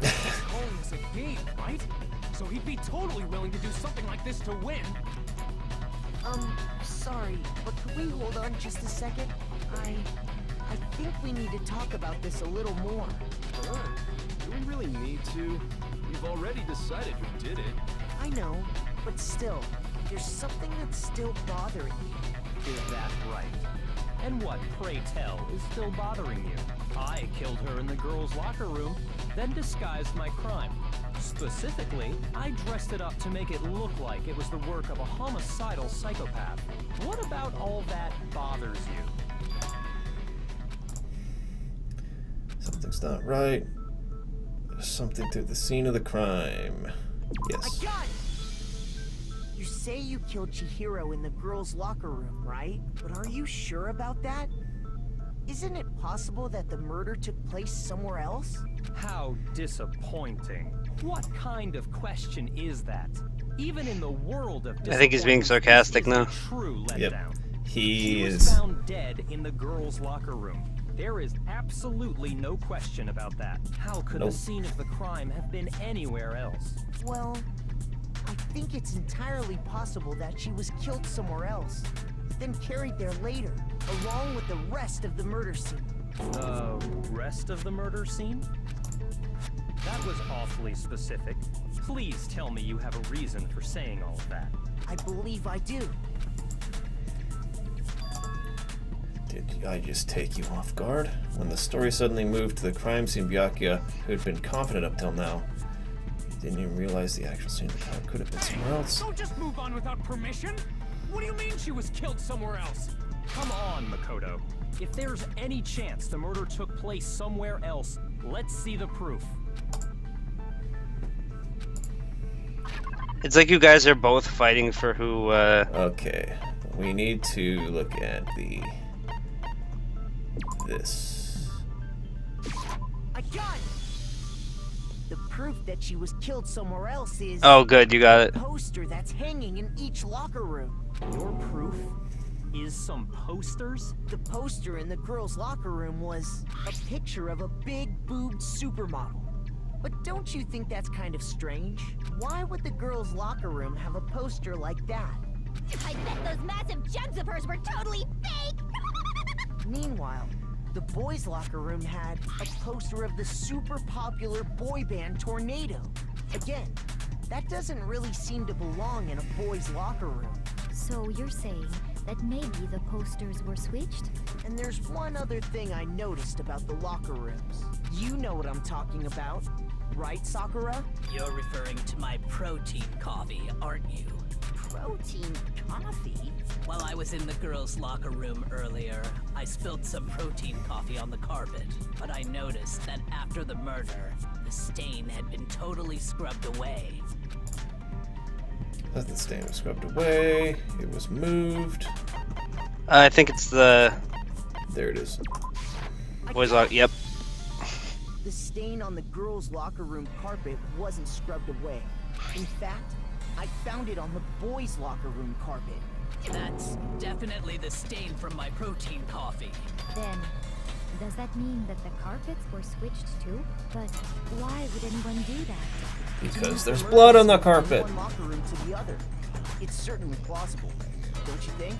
Calling this a game, right? So he'd be totally willing to do something like this to win. Sorry, but could we hold on just a second? I think we need to talk about this a little more. Huh? Do we really need to? We've already decided who did it. I know, but still, there's something that's still bothering me. Is that right? And what, pray tell, is still bothering you? I killed her in the girls' locker room, then disguised my crime. Specifically, I dressed it up to make it look like it was the work of a homicidal psychopath. What about all that bothers you? Something's not right. There's something to the scene of the crime. Yes. I got it! You say you killed Chihiro in the girls' locker room, right? But are you sure about that? Isn't it possible that the murder took place somewhere else? How disappointing. What kind of question is that? Even in the world of I think he's being sarcastic now. True letdown. Yep. She He was is. found dead in the girls' locker room. There is absolutely no question about that. How could Nope. the scene of the crime have been anywhere else? Well, I think it's entirely possible that she was killed somewhere else, then carried there later, along with the rest of the murder scene. The rest of the murder scene? That was awfully specific. Please tell me you have a reason for saying all of that. I believe I do. Did I just take you off guard? When the story suddenly moved to the crime scene, Byakuya, who had been confident up till now, didn't even realize the actual scene of the crime could have been somewhere else. Don't just move on without permission. What do you mean she was killed somewhere else? Come on, Makoto. If there's any chance the murder took place somewhere else, let's see the proof. It's like you guys are both fighting for who. Okay, we need to look at this. I got it! The proof that she was killed somewhere else is... Oh, good, you got it. ...the poster that's hanging in each locker room. Your proof is some posters? The poster in the girls' locker room was a picture of a big-boobed supermodel. But don't you think that's kind of strange? Why would the girls' locker room have a poster like that? I bet those massive jugs of hers were totally fake! Meanwhile, the boys' locker room had a poster of the super popular boy band Tornado. Again, that doesn't really seem to belong in a boys' locker room. So you're saying that maybe the posters were switched? And there's one other thing I noticed about the locker rooms. You know what I'm talking about, right, Sakura? You're referring to my protein coffee, aren't you? Protein coffee? While I was in the girls' locker room earlier, I spilled some protein coffee on the carpet. But I noticed that after the murder, the stain had been totally scrubbed away. The stain was scrubbed away. It was moved. I think it's the There it is. boys' lock. Yep. The stain on the girls' locker room carpet wasn't scrubbed away. In fact, I found it on the boys' locker room carpet. That's definitely the stain from my protein coffee. Then, does that mean that the carpets were switched too? But why would anyone do that? Because there's blood on the carpet. From one locker room to the other. It's certainly plausible, don't you think?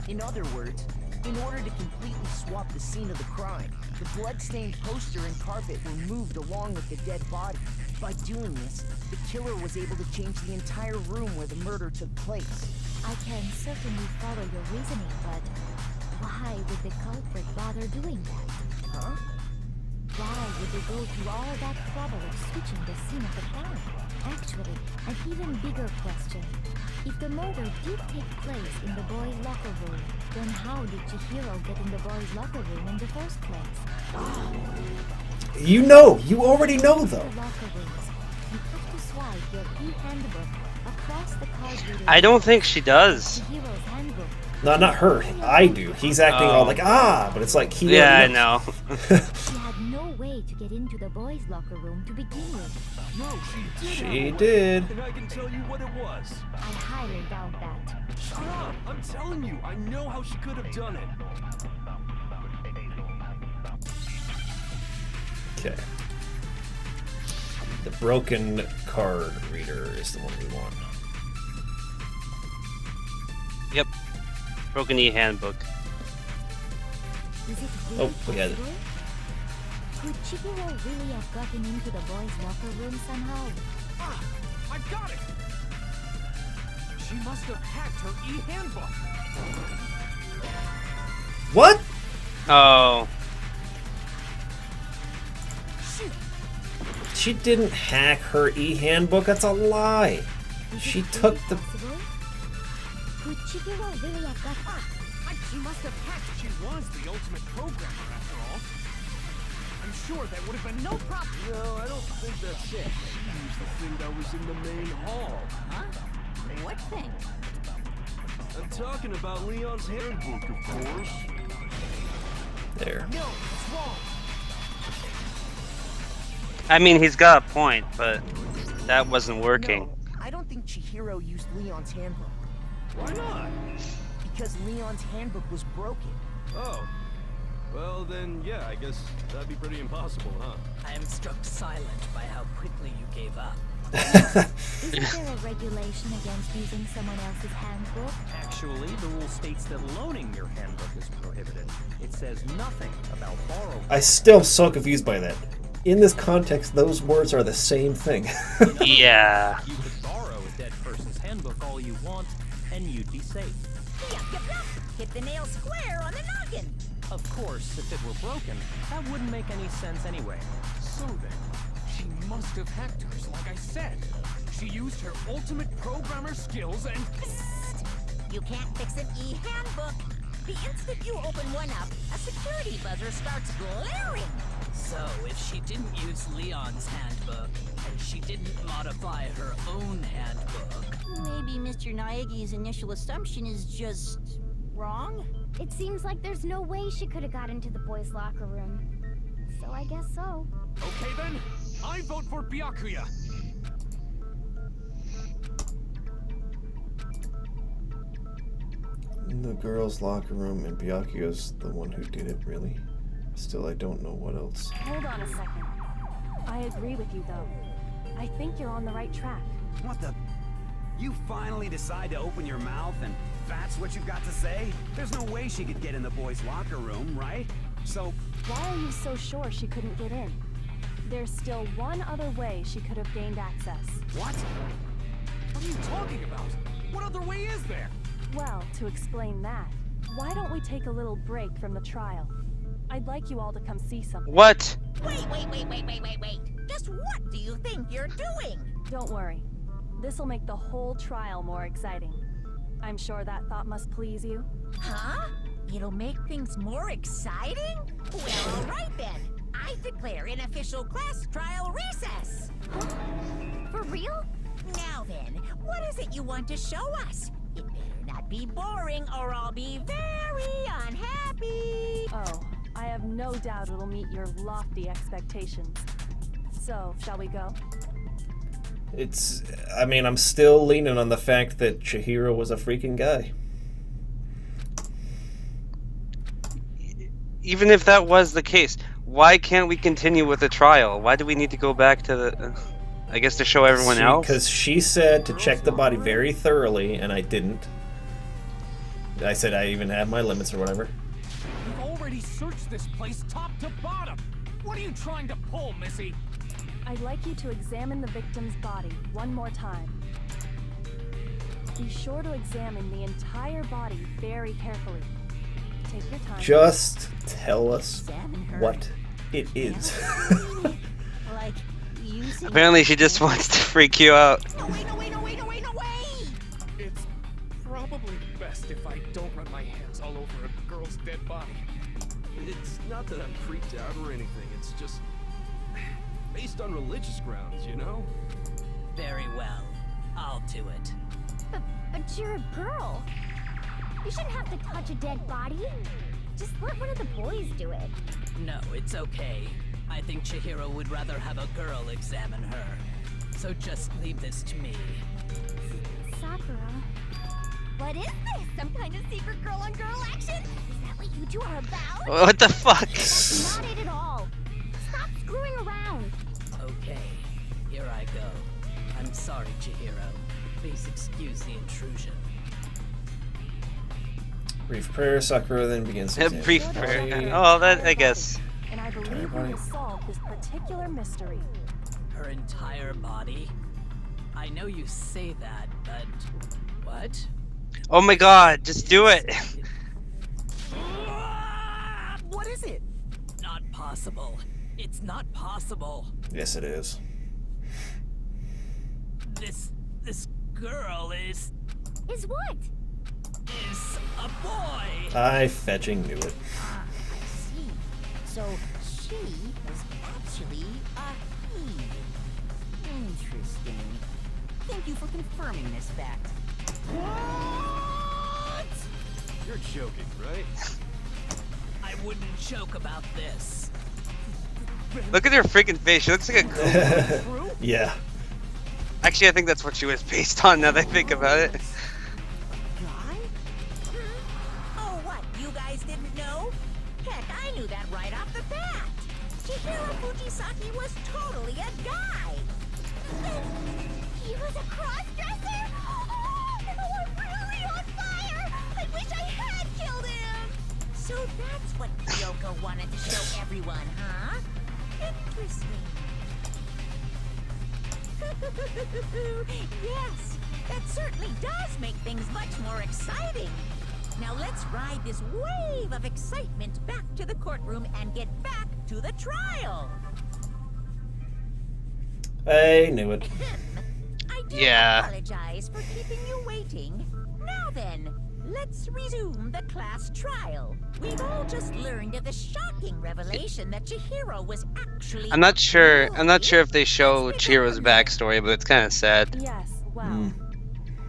In other words, in order to completely swap the scene of the crime, the blood-stained poster and carpet were moved along with the dead body. By doing this, the killer was able to change the entire room where the murder took place. I can certainly follow your reasoning, but why would the culprit bother doing that? Huh? Why would they go through all that trouble of switching the scene of the crime? Actually, an even bigger question. If the murder did take place in the boys' locker room, then how did Chihiro get in the boys' locker room in the first place? You know, you already know though. The locker rooms. You have to swipe your e-handbook across the card reader. I don't think she does. Chihiro's handbook. No, not her. I do. He's acting all like, but it's like he Yeah, I already know. She had no way to get into the boys' locker room to begin with. No, she did. She did. And I can tell you what it was. I highly doubt that. Shut up! I'm telling you, I know how she could have done it. Okay. The broken card reader is the one we want. Yep. Broken E handbook. Is it Oh, really we had it. possible? Could Chihiro really have gotten into the boys' locker room somehow? Ah, I got it! She must have hacked her e-handbook. What? Oh. She didn't hack her e-handbook. That's a lie. Is She it took really the... possible? Could Chihiro really have got... She must have hacked. She was the ultimate programmer, after all. I'm sure there would have been no problem. No, I don't think that's it. She used the thing that was in the main hall. Huh? What thing? I'm talking about Leon's handbook, of course. There. No, it's wrong. I mean, he's got a point, but that wasn't working. No, think Chihiro used Leon's handbook. Why not? Because Leon's handbook was broken. Oh. Well, then, yeah, I guess that'd be pretty impossible, huh? I am struck silent by how quickly you gave up. Isn't there a regulation against using someone else's handbook? Actually, the rule states that loaning your handbook is prohibited. It says nothing about borrowing. I still am so confused by that. In this context, those words are the same thing. Yeah. You could borrow a dead person's handbook all you want, and you'd be safe. Yup, yup, yup. Hit the nail square on the noggin. Of course, if it were broken, that wouldn't make any sense anyway. So then, she must have hacked hers, like I said. She used her ultimate programmer skills and... Psst. You can't fix an e-handbook. The instant you open one up, a security buzzer starts glaring. So, if she didn't use Leon's handbook, and she didn't modify her own handbook... Maybe Mr. Naegi's initial assumption is just... wrong? It seems like there's no way she could have got into the boys' locker room. So I guess so. Okay then, I vote for Byakuya. In the girls' locker room, and Byakuya's the one who did it, really? Still, I don't know what else. Hold on a second. I agree with you, though. I think you're on the right track. What the? You finally decide to open your mouth and that's what you've got to say? There's no way she could get in the boys' locker room, right? So... Why are you so sure she couldn't get in? There's still one other way she could have gained access. What? What are you talking about? What other way is there? Well, to explain that, why don't we take a little break from the trial? I'd like you all to come see something. What? Wait. Just what do you think you're doing? Don't worry. This'll make the whole trial more exciting. I'm sure that thought must please you. Huh? It'll make things more exciting? Well, alright then. I declare an official class trial recess. Huh? For real? Now then, what is it you want to show us? It better not be boring or I'll be very unhappy. Oh, I have no doubt it'll meet your lofty expectations. So, shall we go? I mean, I'm still leaning on the fact that Chihiro was a freaking guy. Even if that was the case, why can't we continue with the trial? Why do we need to go back to the... I guess to show everyone else? Because she said to check the body very thoroughly, and I didn't. I said I even had my limits or whatever. We've already searched this place top to bottom. What are you trying to pull, Missy? I'd like you to examine the victim's body one more time. Be sure to examine the entire body very carefully. Take your time. Just tell us what it is. Like using... Apparently she just wants to freak you out. No, wait. It's probably best if I don't run my hands all over a girl's dead body. It's not that I'm freaked out or anything, it's just... based on religious grounds, you know? Very well. I'll do it. But you're a girl. You shouldn't have to touch a dead body. Just let one of the boys do it. No, it's okay. I think Chihiro would rather have a girl examine her. So just leave this to me. Sakura. What is this? Some kind of secret girl-on-girl action? Is that what you two are about? What the fuck? Not it at all. Stop screwing around. Okay, here I go. I'm sorry, Chihiro. Please excuse the intrusion. Brief prayer, Sakura then begins to Brief prayer. Oh, that, I guess. And I believe we will solve this particular mystery. Her entire body? I know you say that, but... what? Oh my god, just do it. What is it? Not possible. It's not possible. Yes, it is. This girl is what? Is a boy. I fetching knew it. I see. So she was actually a he. Interesting. Thank you for confirming this fact. What? You're joking, right? I wouldn't joke about this. Look at her freaking face. She looks like a Yeah. Actually, I think that's what she was based on. Now that I think about it. Guy? Oh, what? You guys didn't know? Heck, I knew that right off the bat. Chihiro Fujisaki was totally a guy. He was a cross-dresser? Oh, I'm really on fire! I wish I had killed him! So that's what Kyoko wanted to show everyone, huh? Interesting. Yes, that certainly does make things much more exciting. Now let's ride this wave of excitement back to the courtroom and get back to the trial. I knew it. I do Yeah. apologize for keeping you waiting. Now then, let's resume the class trial. We've all just learned of the shocking revelation that Chihiro was actually... I'm not sure if they show Chihiro's backstory, but it's kind of sad. Yes, well,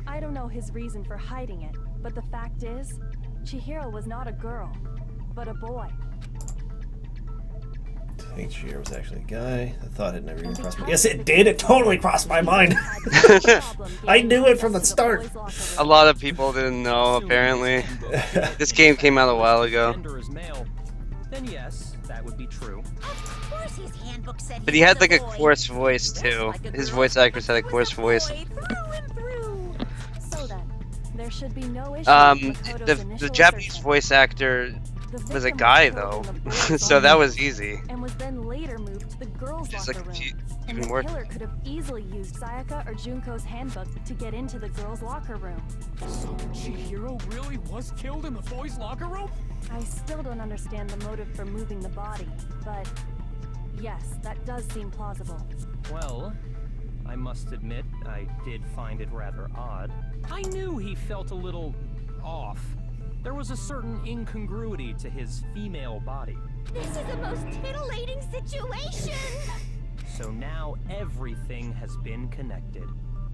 I don't know his reason for hiding it, but the fact is, Chihiro was not a girl, but a boy. I think Chihiro was actually a guy. The thought had never even crossed my... Yes, it did! It totally crossed my mind! I knew it from the start! A lot of people didn't know, apparently. This game came out a while ago. Gender is male, then yes, that would be true. Of course his handbook said But he had like a coarse voice too. His voice actress had a coarse voice. So then, there should be no issue with Makoto's The initial Japanese assertion. voice actor The was a victim guy was killed though, in the boys' so locker that room was easy. and was then later moved to the girls' Just locker like room. And even the worse. killer could have easily used Sayaka or Junko's handbook to get into the girls' locker room. So Chihiro really was killed in the boys' locker room? I still don't understand the motive for moving the body, but yes, that does seem plausible. Well, I must admit, I did find it rather odd. I knew he felt a little off. There was a certain incongruity to his female body. This is the most titillating situation! So now everything has been connected.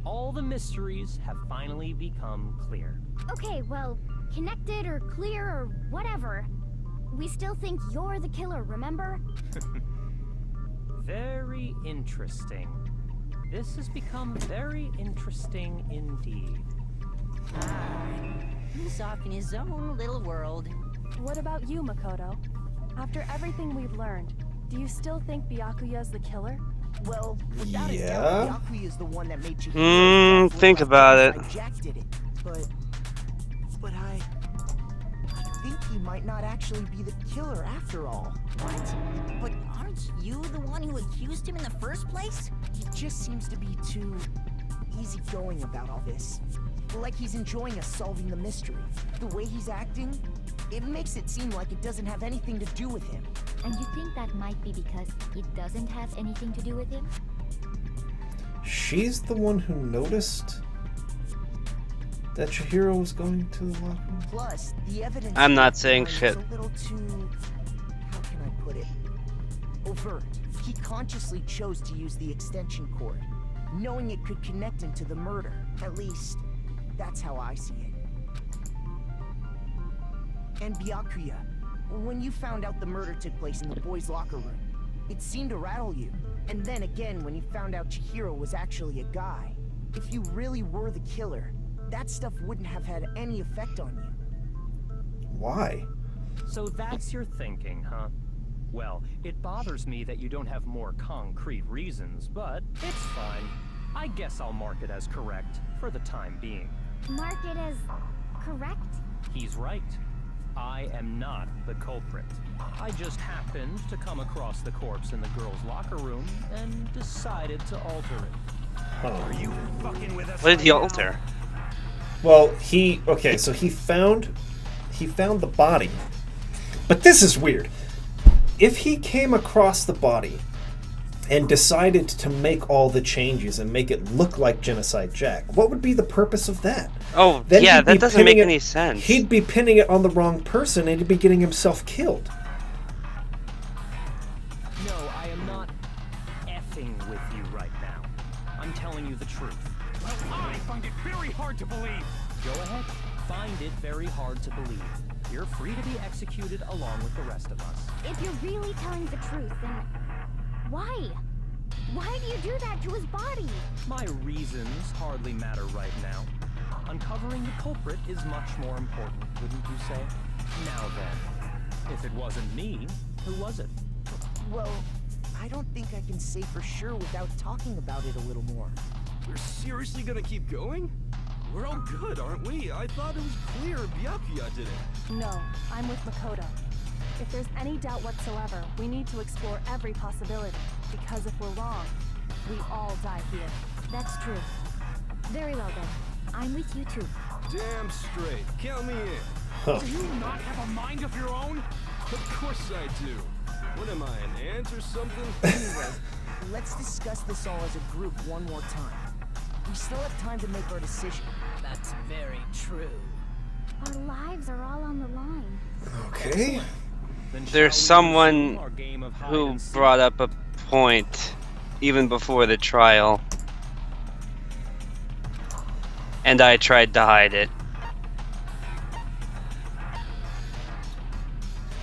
All the mysteries have finally become clear. Okay, well, connected or clear or whatever. We still think you're the killer, remember? Very interesting. This has become very interesting indeed. He's off in his own little world. What about you, Makoto? After everything we've learned, do you still think Byakuya's the killer? Well, without a Yeah. doubt, Byakuya is the one that made Chihiro Think about it. Jack did it, but I think he might not actually be the killer after all. What? But aren't you the one who accused him in the first place? He just seems to be too easygoing about all this. Like he's enjoying us solving the mystery. The way he's acting, it makes it seem like it doesn't have anything to do with him. And you think that might be because it doesn't have anything to do with him? She's the one who noticed that Chihiro was going to the locker room? Plus, the evidence... I'm not saying is shit. a little too... how can I put it? Overt. He consciously chose to use the extension cord, knowing it could connect him to the murder. At least, that's how I see it. And Byakuya, when you found out the murder took place in the boys' locker room, it seemed to rattle you. And then again, when you found out Chihiro was actually a guy, if you really were the killer, that stuff wouldn't have had any effect on you. Why? So that's your thinking, huh? Well, it bothers me that you don't have more concrete reasons, but it's fine. I guess I'll mark it as correct for the time being. Mark it as correct? He's right. I am not the culprit. I just happened to come across the corpse in the girls' locker room and decided to alter it. Are you fucking with us? What did he right now? alter? Well, he found the body. But this is weird. If he came across the body and decided to make all the changes and make it look like Genocide Jack, what would be the purpose of that? Oh, Then yeah, he'd be that doesn't make pinning any it- sense. He'd be pinning it on the wrong person and he'd be getting himself killed. No, I am not effing with you right now. I'm telling you the truth. Well, I find it very hard to believe. Go ahead. Find it very hard to believe. You're free to be executed along with the rest of us. If you're really telling the truth, then why? Why do you do that to his body? My reasons hardly matter right now. Uncovering the culprit is much more important, wouldn't you say? Now then, if it wasn't me, who was it? Well, I don't think I can say for sure without talking about it a little more. We're seriously gonna keep going? We're all good, aren't we? I thought it was clear Byakuya did it. No, I'm with Makoto. If there's any doubt whatsoever, we need to explore every possibility. Because if we're wrong, we all die here. That's true. Very well then. I'm with you too. Damn straight. Count me in. Huh. Do you not have a mind of your own? Of course I do. What am I, an ant or something? Anyway, let's discuss this all as a group one more time. We still have time to make our decision. That's very true. Our lives are all on the line. Okay. Then shall There's we someone resume our game of hide who and seek? brought up a point even before the trial. And I tried to hide it.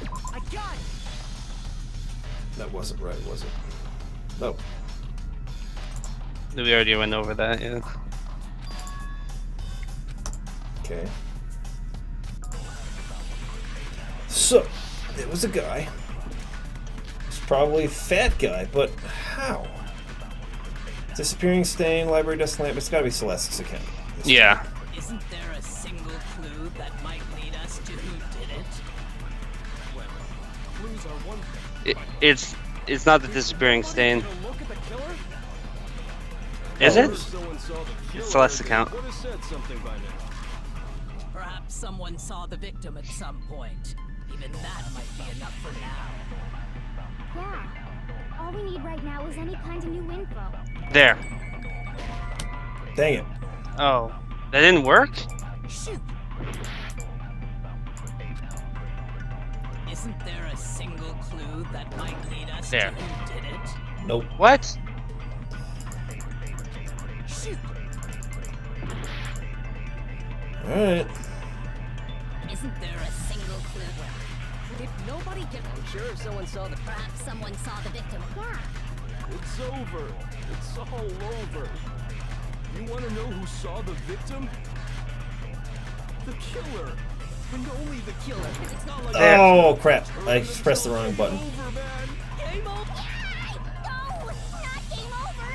I got it! That wasn't right, was it? No. We already went over that, yeah. Okay. So, there was a guy. He's probably a fat guy, but how? Disappearing stain, library dust lamp. It's gotta be Celeste's account. Yeah. Isn't there a single clue that might lead us to who did it? Well, clues are one thing. It's not the disappearing stain. Look at the killer? Is If it? someone saw the killer, Celeste's they account. would have said something by now. Perhaps someone saw the victim at some point. Even that might be enough for now. Yeah. All we need right now is any kind of new info. There. Dang it. Oh. That didn't work? Shoot! Isn't there a single clue that might lead us There. to who did it? Nope. What? Shoot! Alright. Isn't there a single clue? If nobody can... I'm sure if someone saw the... Perhaps someone saw the victim. Yeah. It's over. It's all over. You want to know who saw the victim? The killer. And only the killer. It's not like Oh, crap. I pressed the wrong button. over, man. Game over! No! Not game over!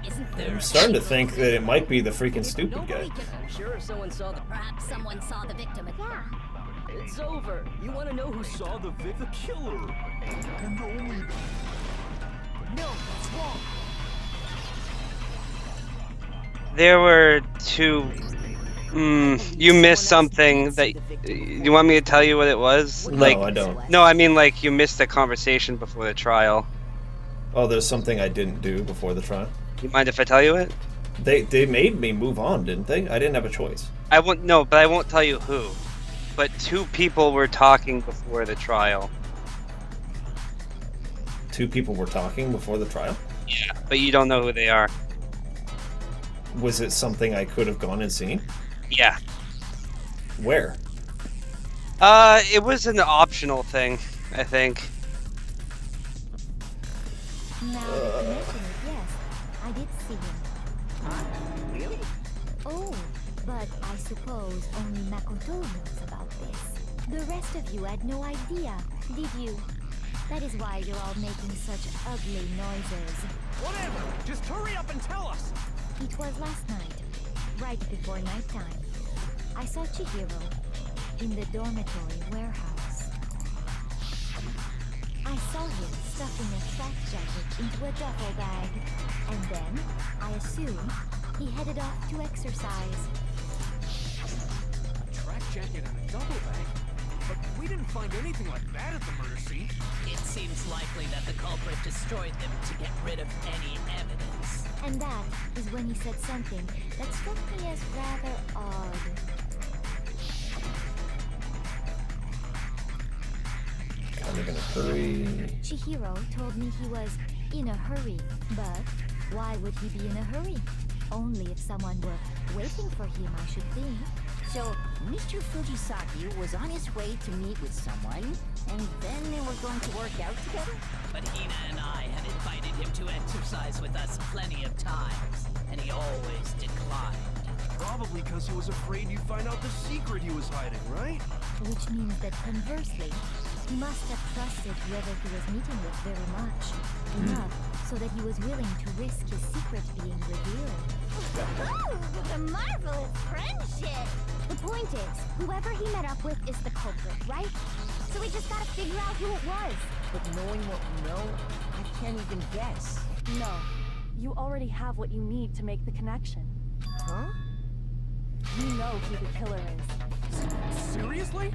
Isn't there I'm a starting to single think clue? that it might be the freaking stupid guy. I'm sure if someone saw the... Perhaps someone saw the victim. Yeah. It's over. You want to know who Who saw the victim? The killer. And only the... No, that's wrong. There were two. You missed something that. You want me to tell you what it was? No, Like, I don't. no, I mean like you missed the conversation before the trial. Oh, there's something I didn't do before the trial. You mind if I tell you it? They made me move on, didn't they? I didn't have a choice. I won't. No, but I won't tell you who. But two people were talking before the trial. Two people were talking before the trial? Yeah, but you don't know who they are. Was it something I could have gone and seen? Yeah. Where? It was an optional thing, I think. Now that you mention it, yes, I did see him. Huh? Really? Oh, but I suppose only Makoto knows about this. The rest of you had no idea, did you? That is why you're all making such ugly noises. Whatever! Just hurry up and tell us! It was last night, right before nighttime. I saw Chihiro in the dormitory warehouse. I saw him stuffing a track jacket into a duffel bag, and then, I assume, he headed off to exercise. A track jacket and a double bag? But we didn't find anything like that at the murder scene. It seems likely that the culprit destroyed them to get rid of any evidence. And that is when he said something that struck me as rather odd. Kinda gonna hurry. Chihiro told me he was in a hurry, but why would he be in a hurry? Only if someone were waiting for him, I should think. So Mr. Fujisaki was on his way to meet with someone, and then they were going to work out together? But Hina and I had invited him to exercise with us plenty of times, and he always declined. Probably because he was afraid you'd find out the secret he was hiding, right? Which means that conversely, he must have trusted whoever he was meeting with very much. Enough so that he was willing to risk his secret being revealed. Oh, a marvelous friendship! The point is, whoever he met up with is the culprit, right? So we just gotta figure out who it was. But knowing what we know, I can't even guess. No. You already have what you need to make the connection. Huh? You know who the killer is. Seriously?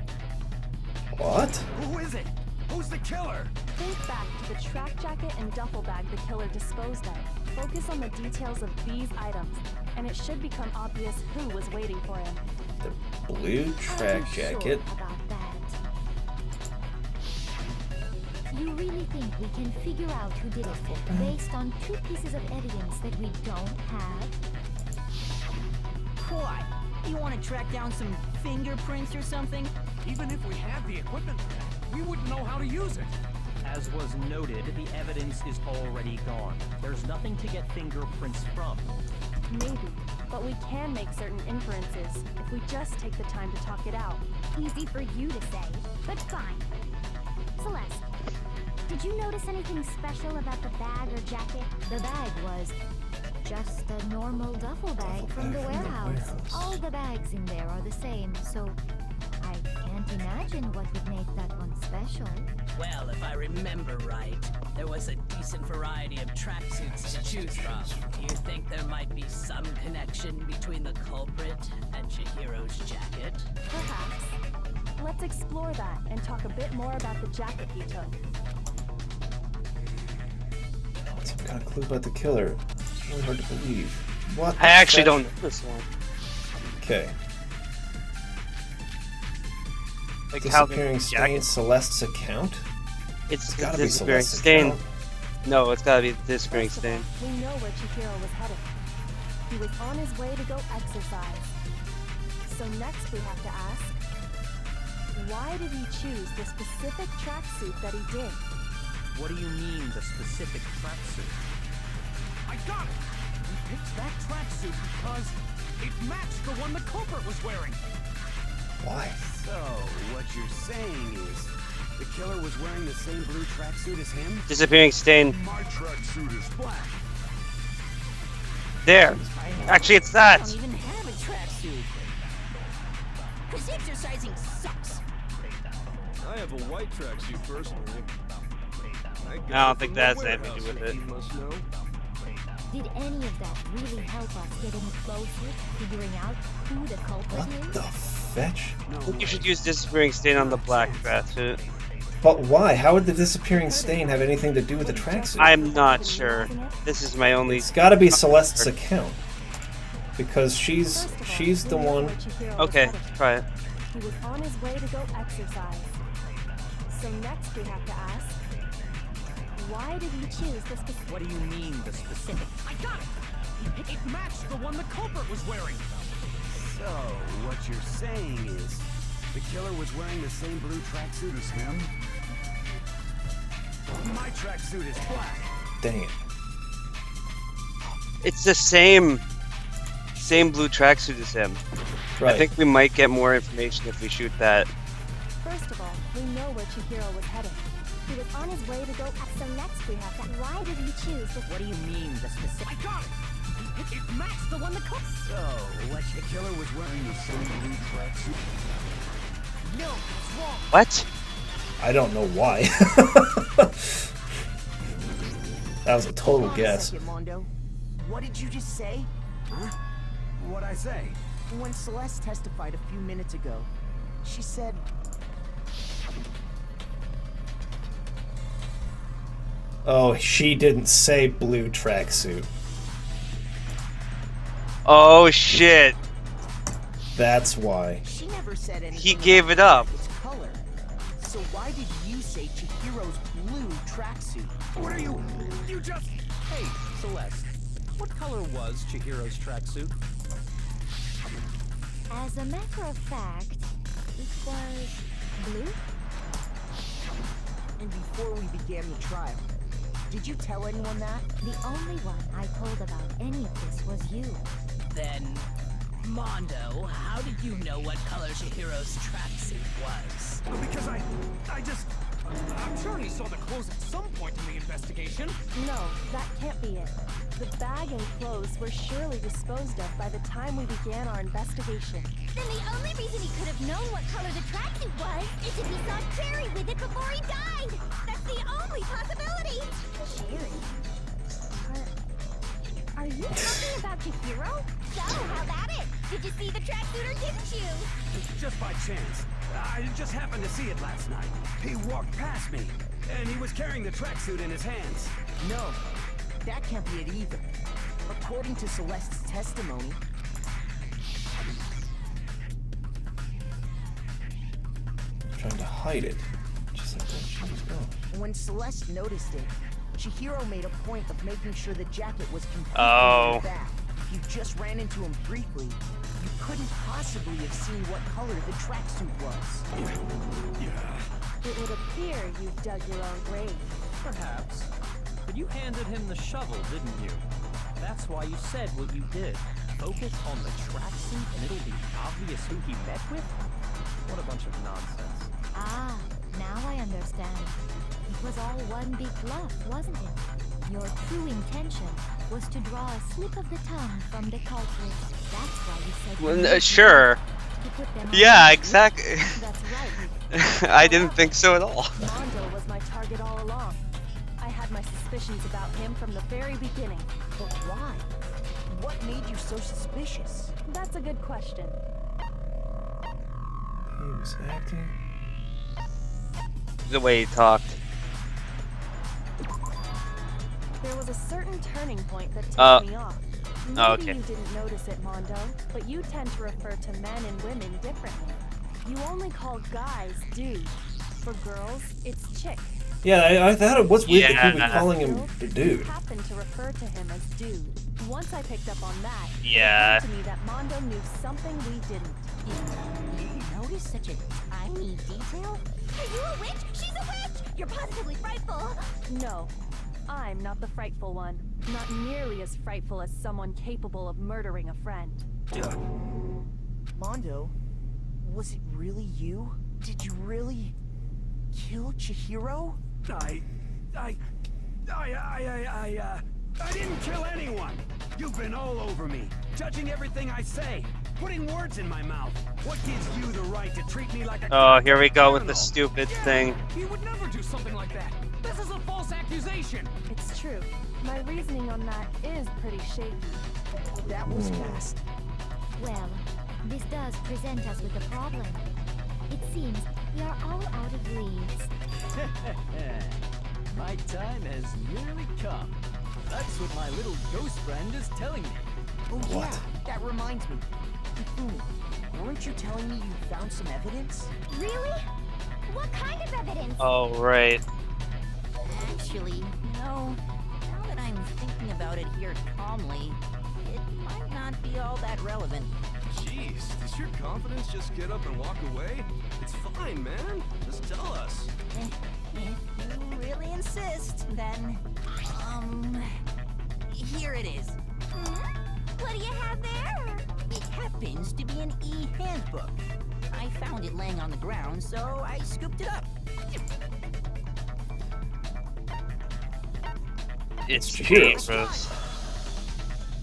What? Who is it? Who's the killer? Think back to the track jacket and duffel bag the killer disposed of. Focus on the details of these items, and it should become obvious who was waiting for him. The blue track jacket. Sure about that. You really think we can figure out who did it based on 2 pieces of evidence that we don't have? What? You want to track down some fingerprints or something? Even if we had the equipment for that, we wouldn't know how to use it. As was noted, the evidence is already gone. There's nothing to get fingerprints from. Maybe, but we can make certain inferences if we just take the time to talk it out. Easy for you to say, but fine. Celeste, did you notice anything special about the bag or jacket? The bag was just a normal duffel bag from the warehouse. All the bags in there are the same, so I can't imagine what would make that one special. Well, if I remember right, there was a decent variety of tracksuits to choose from. Do you think there might be some connection between the culprit and Chihiro's jacket? Perhaps. Let's explore that and talk a bit more about the jacket he took. Some kind of clue about the killer. Really hard to believe. What? I actually don't know this one. Okay. Like Disappearing Stain, Celeste's account? It's gotta be Disappearing Celeste's Stain. account. No, it's gotta be Disappearing First of all, Stain. we know where Chihiro was headed. He was on his way to go exercise. So next we have to ask, why did he choose the specific tracksuit that he did? What do you mean, the specific tracksuit? I got it! We picked that tracksuit because it matched the one the culprit was wearing. Why? So, what you're saying is, the killer was wearing the same blue tracksuit as him? Disappearing Stain. My tracksuit is black. There. Actually, it's that. I don't even have a tracksuit. Cause exercising sucks. I have a white tracksuit personally. I don't think that has anything to do with it. You must know. Did any of that really help us get any closer to figuring out who the culprit What is? the fetch? I think you should use Disappearing Stain on the black tracksuit. But why? How would the disappearing stain have anything to do with the tracksuit? I'm not sure. This is my only. It's got to be Celeste's account because she's the one. Okay, try it. He was on his way to go exercise. So next we have to ask, why did he choose the specific? What do you mean, the specific? I got it! It matched the one the culprit was wearing. So, what you're saying is, the killer was wearing the same blue tracksuit as him? My tracksuit is black. Dang it! It's the same blue tracksuit as him. Right. I think we might get more information if we shoot that. First of all, we know where Chihiro was headed. He was on his way to go. So next we have to. Why did he choose the? What do you mean, the specific? I got it! It matched the one the culprit. So, what the killer was wearing the same blue tracksuit? No, it's wrong. What? I don't know why. That was a total guess. Second, Mondo. What did you just say? Huh? What'd I say? When Celeste testified a few minutes ago, she said... Oh, she didn't say blue tracksuit. Oh shit! That's why. She never said anything. He gave it about up. its color. So why did you say Chihiro's blue tracksuit? What are you? You just. Hey, Celeste. What color was Chihiro's tracksuit? As a matter of fact, it was blue. And before we began the trial, did you tell anyone that? The only one I told about any of this was you. Then, Mondo, how did you know what color Chihiro's tracksuit was? Because I'm sure he saw the clothes at some point in the investigation. No, that can't be it. The bag and clothes were surely disposed of by the time we began our investigation. Then the only reason he could have known what color the tracksuit was is if he saw Cherry with it before he died. That's the only possibility. Cherry? Are you talking about Chihiro? So, how about it? Did you see the tracksuit or didn't you? Just by chance. I just happened to see it last night. He walked past me, and he was carrying the tracksuit in his hands. No, that can't be it either. According to Celeste's testimony, Trying to hide it. Just like that she was gone. when Celeste noticed it, Chihiro made a point of making sure the jacket was completely Oh. in the back. If you just ran into him briefly, you couldn't possibly have seen what color the tracksuit was. It would appear you've dug your own grave. Perhaps. But you handed him the shovel, didn't you? That's why you said what you did. Focus on the tracksuit and it'll be obvious who he met with? What a bunch of nonsense. Ah, now I understand. It was all one big bluff, wasn't it? Your true intention was to draw a slip of the tongue from the culprit. That's why you said... Well, sure. To put them on Yeah, the exactly. That's right. I didn't think so at all. Mondo was my target all along. I had my suspicions about him from the very beginning. But why? What made you so suspicious? That's a good question. He was acting. The way he talked. There was a certain turning point that tipped Oh. me off. Maybe Oh, okay. you didn't notice it, Mondo, but you tend to refer to men and women differently. You only call guys dude. For girls, it's chick. Yeah, I thought it was weird that he was Yeah. calling him the You dude. happened to refer to him as dude. Once I picked up on that, Yeah. it occurred to me that Mondo knew something we didn't. You noticed such a tiny detail? Are you a witch? She's a witch! You're positively frightful! No, I'm not the frightful one. Not nearly as frightful as someone capable of murdering a friend. Mondo, was it really you? Did you really kill Chihiro? I didn't kill anyone. You've been all over me, judging everything I say, putting words in my mouth. What gives you the right to treat me like a Oh, here we go with the criminal? stupid Yeah, thing. He would never do something like that. This is a false accusation. It's true. My reasoning on that is pretty shaky. That was fast. Well, this does present us with a problem. It seems we are all out of leads. My time has nearly come. That's what my little ghost friend is telling me. Oh What? yeah, that reminds me. Ifumi, weren't you telling me you found some evidence? Really? What kind of evidence? Oh, right. Actually, now that I'm thinking about it here calmly, it might not be all that relevant. Jeez, does your confidence just get up and walk away? It's fine, man. Just tell us. If you really insist, then, here it is. What do you have there? It happens to be an e-handbook. I found it laying on the ground, so I scooped it up. It's Cheers. Gross.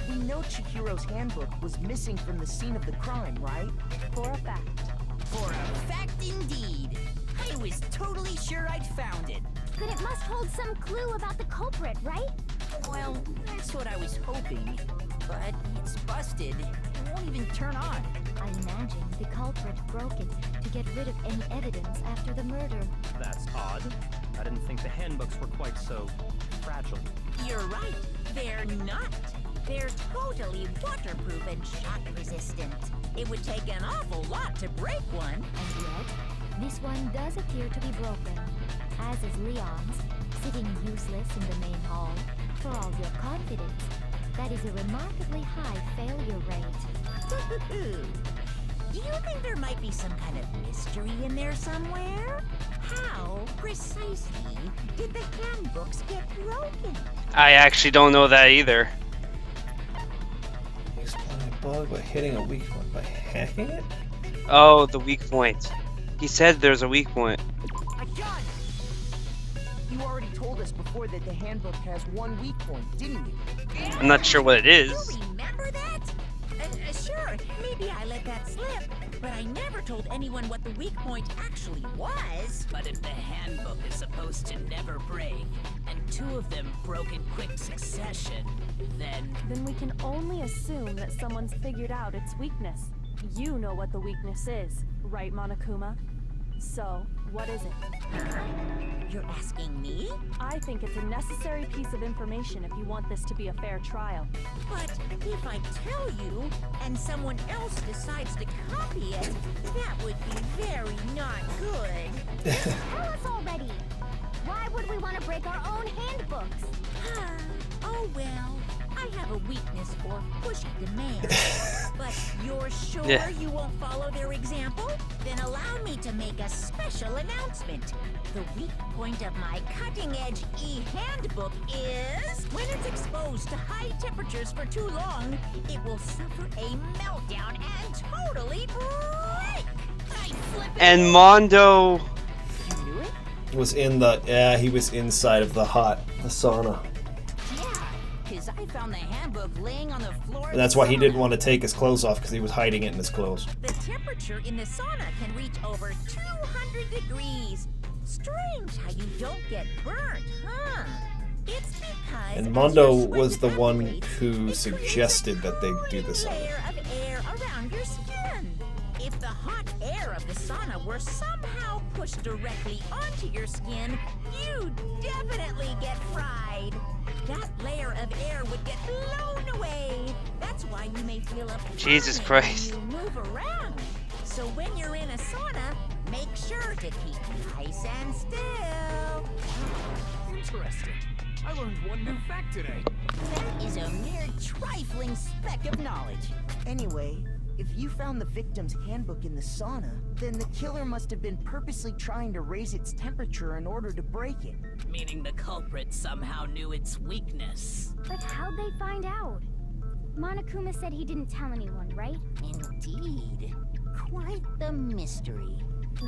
We know Chihiro's handbook was missing from the scene of the crime, right? For a fact. For a fact indeed. I was totally sure I'd found it. Then it must hold some clue about the culprit, right? Well, that's what I was hoping. But it's busted. It won't even turn on. I imagine the culprit broke it to get rid of any evidence after the murder. That's odd. I didn't think the handbooks were quite so fragile. You're right. They're not. They're totally waterproof and shock resistant. It would take an awful lot to break one. And yet, this one does appear to be broken, as is Leon's, sitting useless in the main hall. For all your confidence, that is a remarkably high failure rate. Do you think there might be some kind of mystery in there somewhere? How precisely did the handbooks get broken? I actually don't know that either. Explain a bug by hitting a weak point by hacking it? Oh, the weak point. He said there's a weak point. I got it! You already told us before that the handbook has one weak point, didn't you? I'm not sure what it is. You remember that? Sure, maybe I let that slip, but I never told anyone what the weak point actually was. But if the handbook is supposed to never break, and two of them broke in quick succession, then Then we can only assume that someone's figured out its weakness. You know what the weakness is, right, Monokuma? So, what is it? You're asking me? I think it's a necessary piece of information if you want this to be a fair trial. But if I tell you, and someone else decides to copy it, that would be very not good. Tell us already. Why would we want to break our own handbooks? Oh well, I have a weakness for pushy demands. But you're sure you won't follow their example? Then allow me to make a special announcement. The weak point of my cutting-edge e-handbook is when it's exposed to high temperatures for too long, it will suffer a meltdown and totally break. I flip it. And Mondo Was in the he was inside of the sauna. Because I found the handbook laying on the floor. And that's why he didn't want to take his clothes off, because he was hiding it in his clothes. The temperature in the sauna can reach over 200 degrees. Strange how you don't get burnt, huh? It's because And Mondo was the one who suggested that they do the sauna. layer of air around your skin. If the hot air of the sauna were somehow pushed directly onto your skin, you'd definitely get fried. That layer of air would get blown away. That's why you may feel a Jesus burning Christ. when you move around. So when you're in a sauna, make sure to keep nice and still. Interesting. I learned one new fact today. That is a mere trifling speck of knowledge. Anyway, if you found the victim's handbook in the sauna, then the killer must have been purposely trying to raise its temperature in order to break it. meaning the culprit somehow knew its weakness. But how'd they find out? Monokuma said he didn't tell anyone, right? Indeed. Quite the mystery.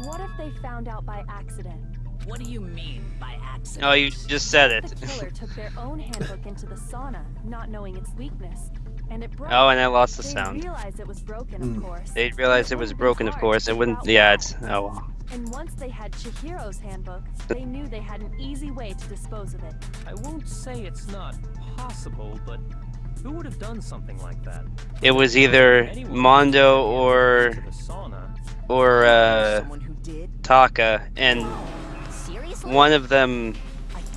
What if they found out by accident? What do you mean by accident? Oh, you just said it. The killer took their own handbook into the sauna, not knowing its weakness. And it broke. Oh, and I lost the They sound. realized it was broken, of course. They realized it was broken, of course. It wouldn't. Yeah, it's. Oh well. And once they had Chihiro's handbook, they knew they had an easy way to dispose of it. I won't say it's not possible, but who would have done something like that? It was either Mondo or Taka, and one of them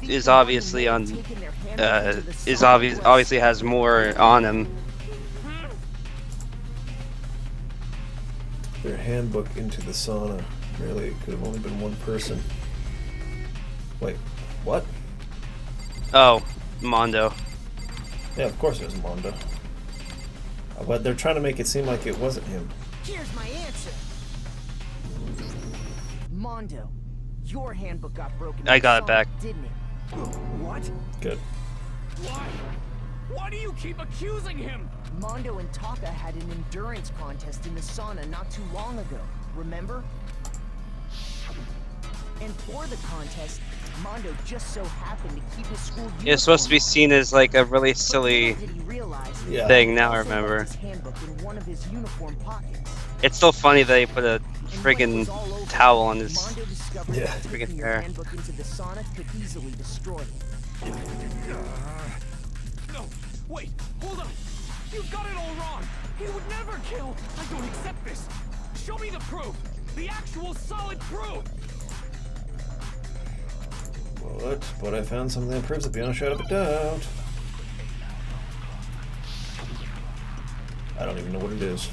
is obviously on. Obviously has more on him. Their handbook into the sauna. Really, it could have only been one person. Wait, what? Oh, Mondo. Yeah, of course it was Mondo. But they're trying to make it seem like it wasn't him. Here's my answer. Mondo, your handbook got broken. I got it back. Didn't it? What? Good. Why? Why do you keep accusing him? Mondo and Taka had an endurance contest in the sauna not too long ago. Remember? And for the contest, Mondo just so happened to keep his school uniform. It's supposed to be seen as like a really silly thing. Now I remember. His handbook in one of his uniform pockets. It's still funny that he put a friggin' towel on his Mondo discovered yeah. that taking friggin' your hair. handbook into the sauna could easily destroy it. No, wait, hold on. You've got it all wrong. He would never kill. I don't accept this. Show me the proof. The actual solid proof. What? But I found something that proves it beyond a shadow of a doubt. I don't even know what it is.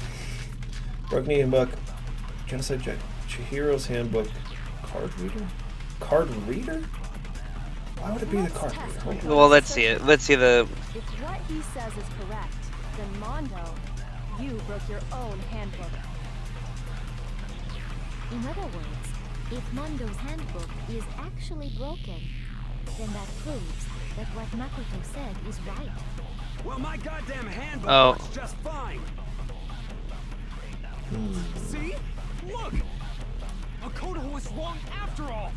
Broken handbook. Genocide Jack. Chihiro's handbook. Card reader? Card reader? Why would it be the card reader? Hold on. Well, let's see it. Let's see the. If what he says is correct, then Mondo, you broke your own handbook. In other words, if Mondo's handbook is actually broken, then that proves that what Makoto said is right. Well, my goddamn handbook Oh. works just fine. See? Look! Makoto was wrong after all!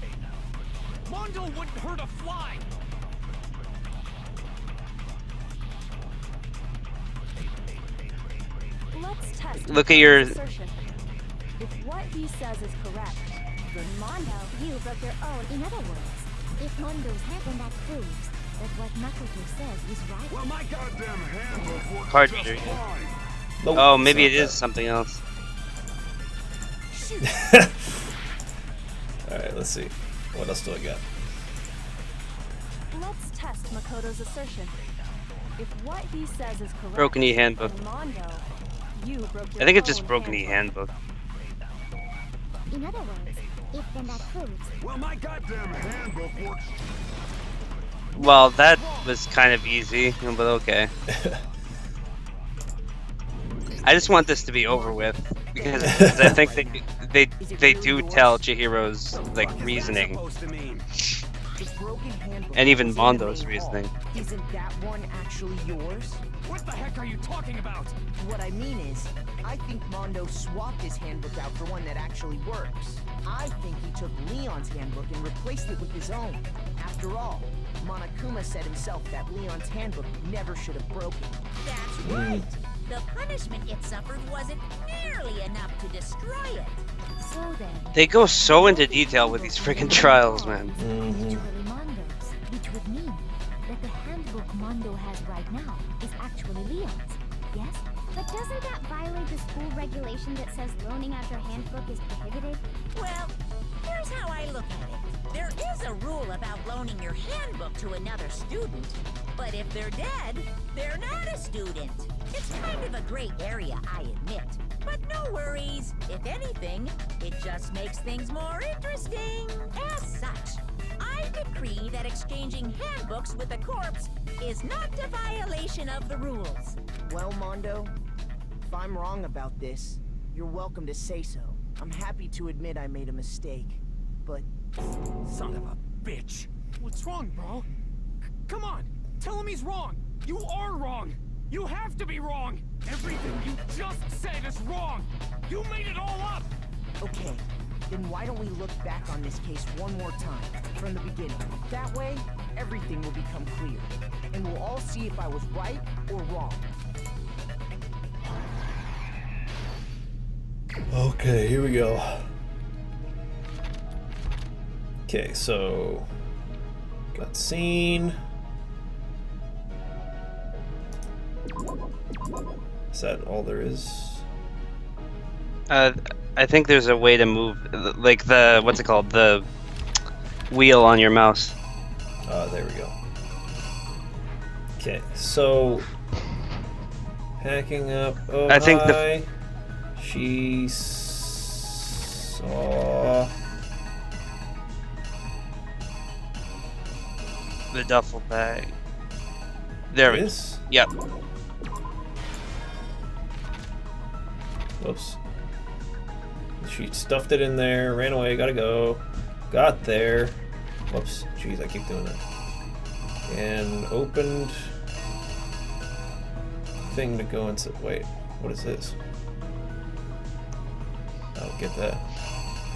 Mondo wouldn't hurt a fly! Let's test Look at your- Makoto's assertion. If what he says is correct, then Mondo, you broke your own. In other words, if Mondo's hand, then that proves that what Makoto says is right. Well, my goddamn handbook works Hard just to do. fine. Nope, Oh, it's maybe not it is that. something else. Alright, let's see. What else do I got? let's test Makoto's assertion. If what he says is correct, Broken E handbook. then Mondo, you broke your I think it's just own Broken E handbook. handbook. In other words, if then that proves Well, my goddamn handbook works. Well, that was kind of easy, but okay. I just want this to be over with because I think they do tell Chihiro's like reasoning Supposed to mean? The broken handbook and even is in the Mondo's main hall. reasoning. Isn't that one actually yours? What the heck are you talking about? What I mean is, I think Mondo swapped his handbook out for one that actually works. I think he took Leon's handbook and replaced it with his own. After all, Monokuma said himself that Leon's handbook never should have broken. That's right. The punishment it suffered wasn't nearly enough to destroy it. so. Then They go so into detail with these freaking trials, man. literally Mondo's, which would mean that the handbook Mondo has right now is actually Leon's. Yes? But doesn't that violate the school regulation that says loaning out your handbook is prohibited? Well, here's how I look at it. There is a rule about loaning your handbook to another student, but if they're dead, they're not a student. It's kind of a gray area, I admit. But no worries. If anything, it just makes things more interesting. As such, I decree that exchanging handbooks with a corpse is not a violation of the rules. Well, Mondo, if I'm wrong about this, you're welcome to say so. I'm happy to admit I made a mistake, but... Son of a bitch. What's wrong, bro? Come on, tell him he's wrong. You are wrong. You have to be wrong. Everything you just said is wrong. You made it all up. Okay, then why don't we look back on this case one more time, from the beginning. That way, everything will become clear, and we'll all see if I was right or wrong. Okay, here we go. Okay, so got scene. Is that all there is? I think there's a way to move, like the what's it called, the wheel on your mouse. There we go. Okay, so packing up. Oh, I think the- hi. She saw. The duffel bag. There we go. This? Yep. Whoops. She stuffed it in there, ran away, gotta go. Got there. Whoops. Jeez, I keep doing that. And opened thing to go inside. Wait, what is this? I'll get that.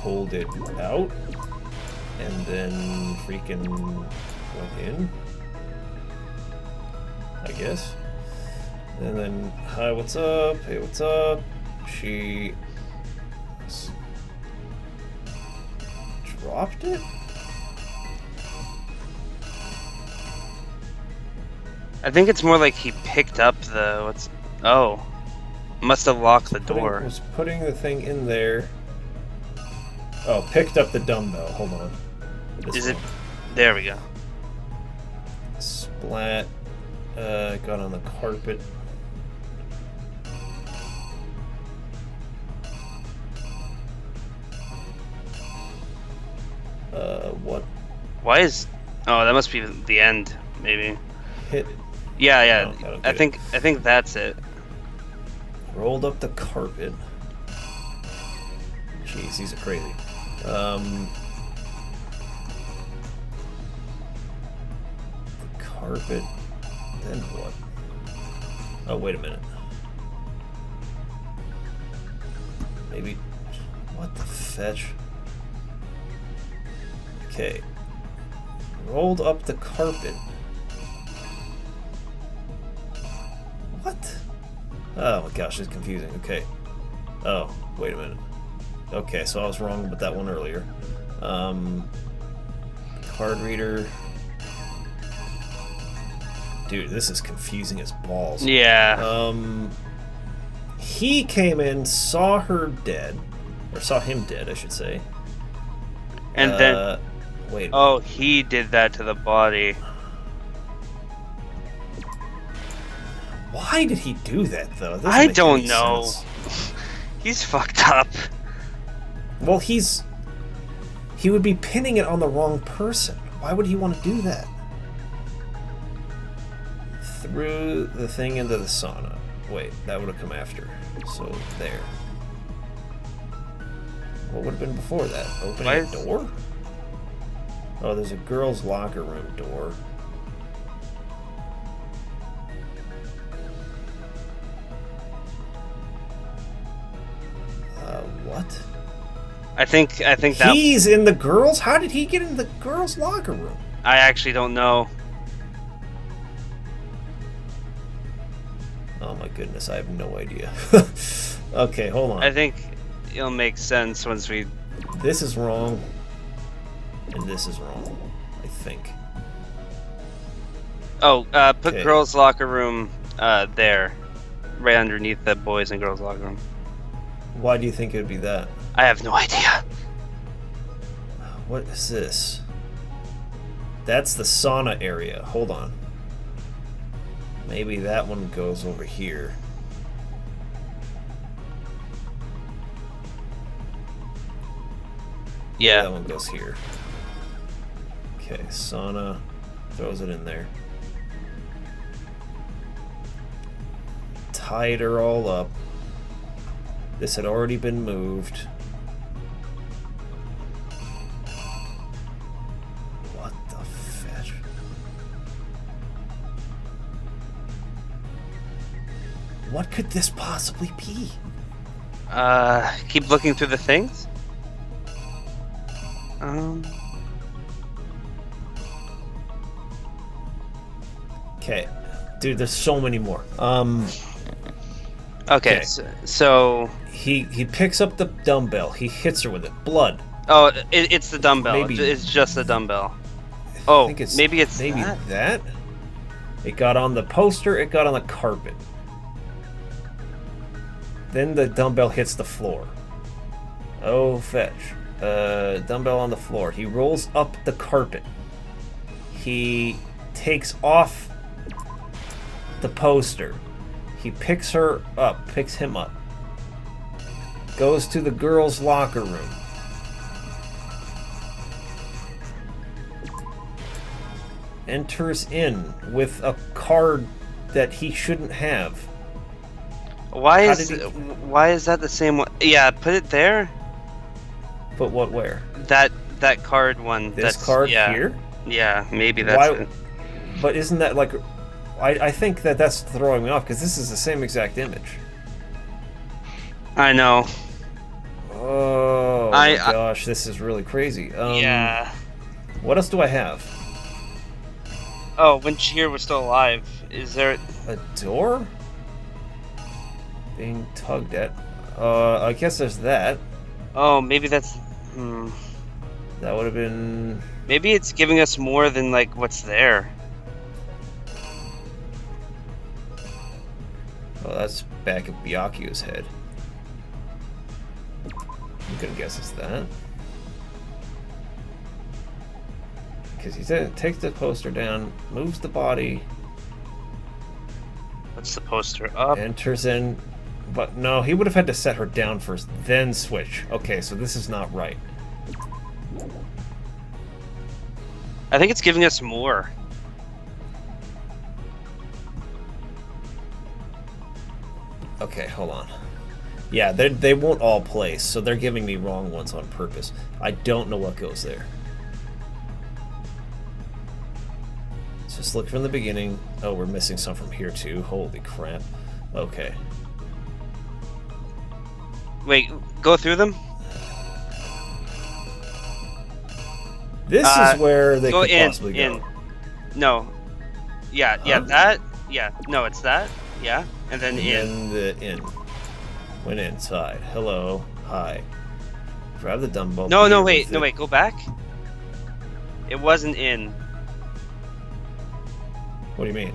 Pulled it out. And then freaking went in. I guess. And then, hi, what's up? Hey, what's up? She dropped it? I think it's more like he picked up the what's. Oh, must have locked the door. Was putting the thing in there. Oh, picked up the dumbbell. Hold on. This Is it? one. There we go. Splat. Got on the carpet. What? Why is? Oh, that must be the end, maybe. Hit. Yeah, yeah. Oh, that'll I do think that's it. Rolled up the carpet. Jeez, these are crazy. The carpet. Then what? Oh, wait a minute. Maybe. What the fetch? Okay. Rolled up the carpet. What? Oh my gosh, it's confusing. Okay. Oh, wait a minute. Okay, so I was wrong with that one earlier. Card reader. Dude, this is confusing as balls. Yeah. He came in, saw her dead. Or saw him dead, I should say. And then... Wait. Oh, he did that to the body. Why did he do that, though? I don't know. He's fucked up. Well, he would be pinning it on the wrong person. Why would he want to do that? Threw the thing into the sauna. Wait, that would have come after. So, there. What would have been before that? Opening a door? Oh, there's a girls' locker room door. What? I think that he's in the girls. How did he get in the girls' locker room? I actually don't know. Oh my goodness, I have no idea. Okay, hold on. I think it'll make sense once we. This is wrong, and this is wrong. I think. Oh, put girls' locker room there, right underneath the boys' and girls' locker room. Why do you think it would be that? I have no idea. What is this? That's the sauna area. Hold on. Maybe that one goes over here. Yeah. That one goes here. Okay, sauna. Throws it in there. Tied her all up. This had already been moved. What the fetch? What could this possibly be? Keep looking through the things. Okay, dude, there's so many more. Okay, so he picks up the dumbbell. He hits her with it. Blood. Oh, it's the dumbbell. Maybe, it's just the dumbbell. Oh, maybe it's that. It got on the poster. It got on the carpet. Then the dumbbell hits the floor. Oh, fetch. Dumbbell on the floor. He rolls up the carpet. He takes off the poster. He picks her up, picks him up. Goes to the girls' locker room. Enters in with a card that he shouldn't have. Why is that the same one? Yeah, put it there. Put what where? That card one. This card here? Yeah, maybe that's it. But isn't that like... I think that's throwing me off, because this is the same exact image. I know. Oh my gosh, this is really crazy. Yeah. What else do I have? Oh, when Chihiro was still alive, is there a door? Being tugged at. I guess there's that. Oh, maybe that's... That would have been... Maybe it's giving us more than, like, what's there. Oh, that's back of Byakuyo's head. I'm gonna guess it's that. Because he takes the poster down, moves the body. What's the poster up? Enters in... But no, he would have had to set her down first, then switch. Okay, so this is not right. I think it's giving us more. Okay, hold on. Yeah, they won't all place, so they're giving me wrong ones on purpose. I don't know what goes there. Let's just look from the beginning. Oh, we're missing some from here too. Holy crap. Okay. Wait, go through them? This is where they could possibly go. No. Yeah, that. Yeah, no, it's that. Yeah, and then in. The in. Went inside. Hello. Hi. Grab the dumbbell. No, wait. Go back. It wasn't in. What do you mean?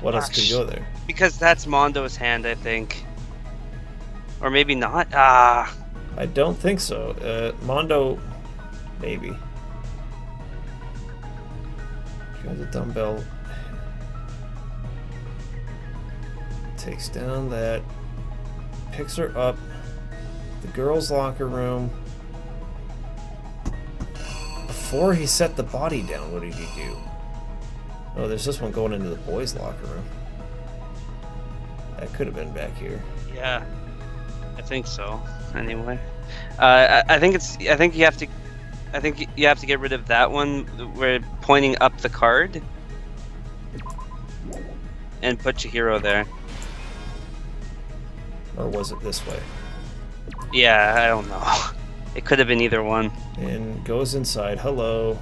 What else could go there? Because that's Mondo's hand, I think. Or maybe not. Ah. I don't think so. Mondo, maybe. Grab the dumbbell. Takes down that. Picks her up. The girls' locker room. Before he set the body down, what did he do? Oh, there's this one going into the boys' locker room. That could have been back here. Yeah, I think so. Anyway, I think you have to get rid of that one. We're pointing up the card, and put Chihiro there. Or was it this way? Yeah, I don't know. It could have been either one. And goes inside. Hello.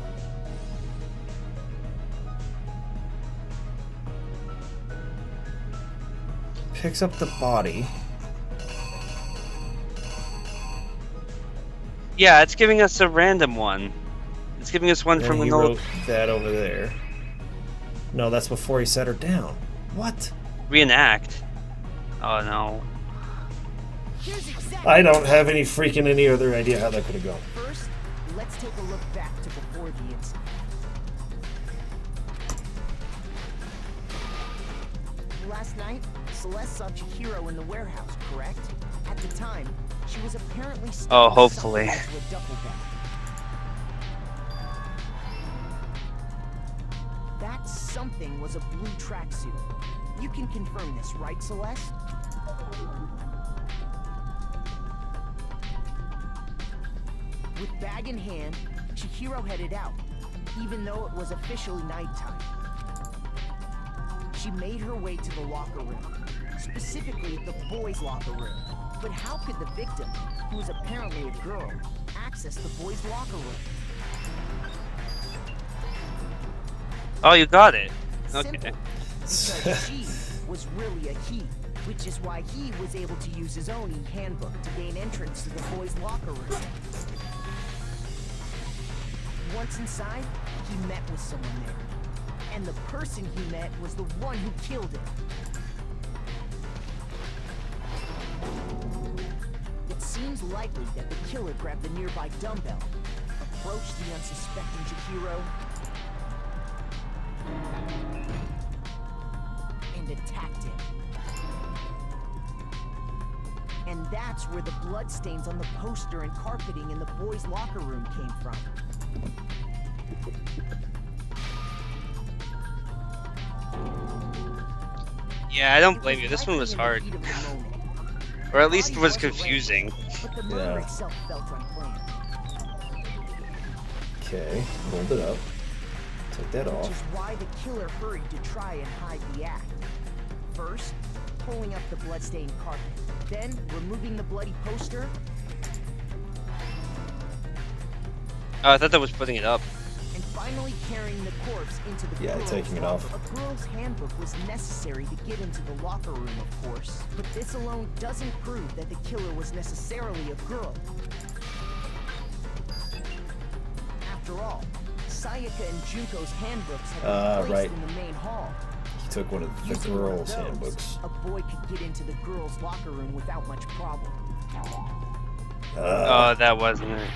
Picks up the body. Yeah, it's giving us a random one. It's giving us one And from he an old. wrote that over there. No, that's before he set her down. What? Reenact. Oh no. I don't have any other idea how that could have gone. First, let's take a look back to before the incident. Last night, Celeste saw Chihiro in the warehouse, correct? At the time, she was apparently Oh, hopefully. into a duffel bag. That something was a blue tracksuit. You can confirm this, right, Celeste? With bag in hand, Chihiro headed out, even though it was officially nighttime. She made her way to the locker room, specifically the boys' locker room. But how could the victim, who was apparently a girl, access the boys' locker room? Oh, you got it. Okay. Simple, because she was really a he, which is why he was able to use his own e-handbook to gain entrance to the boys' locker room. Once inside, he met with someone there. And the person he met was the one who killed him. It seems likely that the killer grabbed the nearby dumbbell, approached the unsuspecting Chihiro, and attacked him. And that's where the bloodstains on the poster and carpeting in the boys' locker room came from. Yeah, I don't blame you. This one was hard. Or at least was confusing. Yeah. Okay, hold it up. Take that off. Which is why the killer hurried to try and hide the act. First, pulling up the bloodstained carpet. Then, removing the bloody poster. Oh, I thought that was putting it up. And finally carrying the corpse into the girls' taking it off. A girl's handbook was necessary to get into the locker room, of course. But this alone doesn't prove that the killer was necessarily a girl. After all, Sayaka and Junko's handbooks had been placed in the main hall. He took one of the Using girls' one of those, handbooks. a boy could get into the girls' locker room without much problem. Oh, that wasn't it.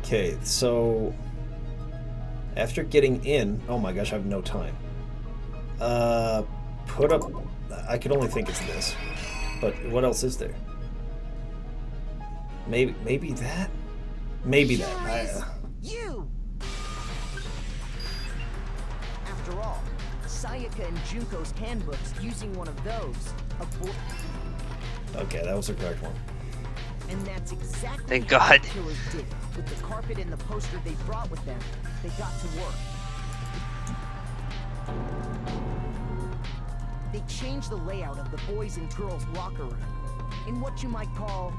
Okay, so after getting in, oh my gosh, I have no time. Put up. I could only think it's this, but what else is there? Maybe that. Maybe that. You. After all, Sayaka and Junko's handbooks using one of those. Okay, that was the correct one. And that's exactly Thank how God. the killers did it. With the carpet and the poster they brought with them, they got to work. They changed the layout of the boys' and girls' locker room in what you might call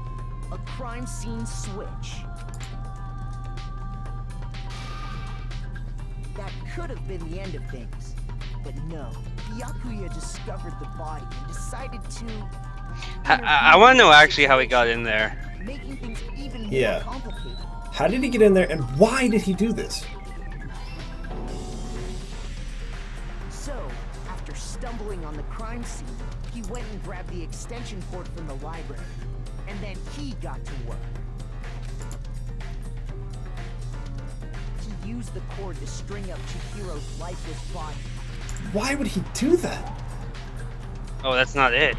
a crime scene switch. That could have been the end of things, but no. Byakuya discovered the body and decided to... I want to know actually how he got in there. Making things even Yeah. more complicated. How did he get in there, and why did he do this? So, after stumbling on the crime scene, he went and grabbed the extension cord from the library. And then he got to work. He used the cord to string up Chihiro's lifeless body. Why would he do that? Oh, that's not it.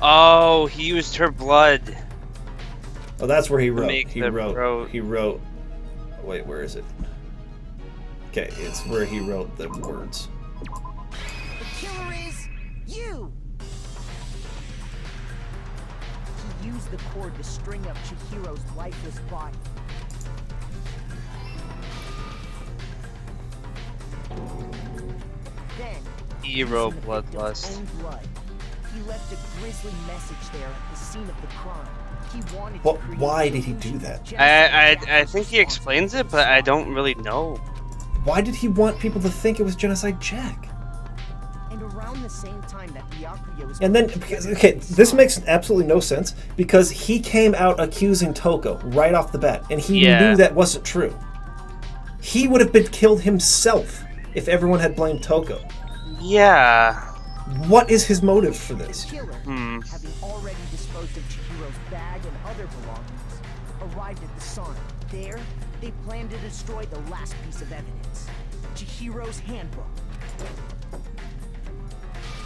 Oh, he used her blood. Oh, that's where he wrote. Make He the wrote. road. He wrote. Wait, where is it? Okay, it's where he wrote the words. The killer is you! He used the cord to string up Chihiro's lifeless body. Then, Hero using the victim's bloodlust. own blood, he left a grisly message there at the scene of the crime. He wanted Well, to create why the did he do illusion that? that I think he explains it, but I don't really know. Why did he want people to think it was Genocide Jack? And around the same time that Byakuya was And then, because, okay, this makes absolutely no sense because he came out accusing Toko right off the bat, and he Yeah. knew that wasn't true. He would have been killed himself if everyone had blamed Toko. Yeah. What is his motive for this? The killer, having already disposed of Chihiro's bag and other belongings, arrived at the sauna. There, they planned to destroy the last piece of evidence, Chihiro's handbook.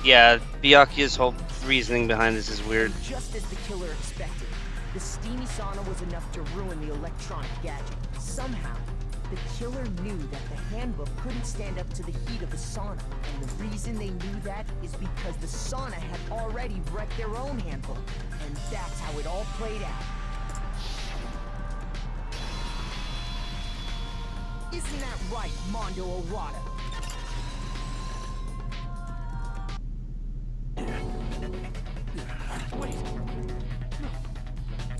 Yeah, Byakuya's whole reasoning behind this is weird. Just as the killer expected, the steamy sauna was enough to ruin the electronic gadget. Somehow, the killer knew that the handbook couldn't stand up to the heat of the sauna. And the reason they knew that is because the sauna had already wrecked their own handbook. And that's how it all played out. Isn't that right, Mondo Owada? Wait. No.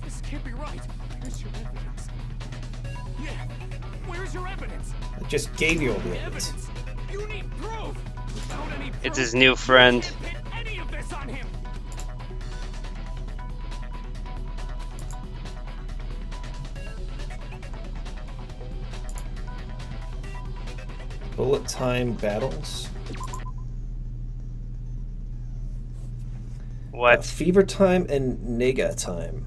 This can't be right. Where's your evidence? Yeah. Where's your evidence? I just gave you all the evidence. You need proof. Without any proof, It's his new friend. you can't pin any of this on him. Bullet time battles. What? Fever time and Nega time.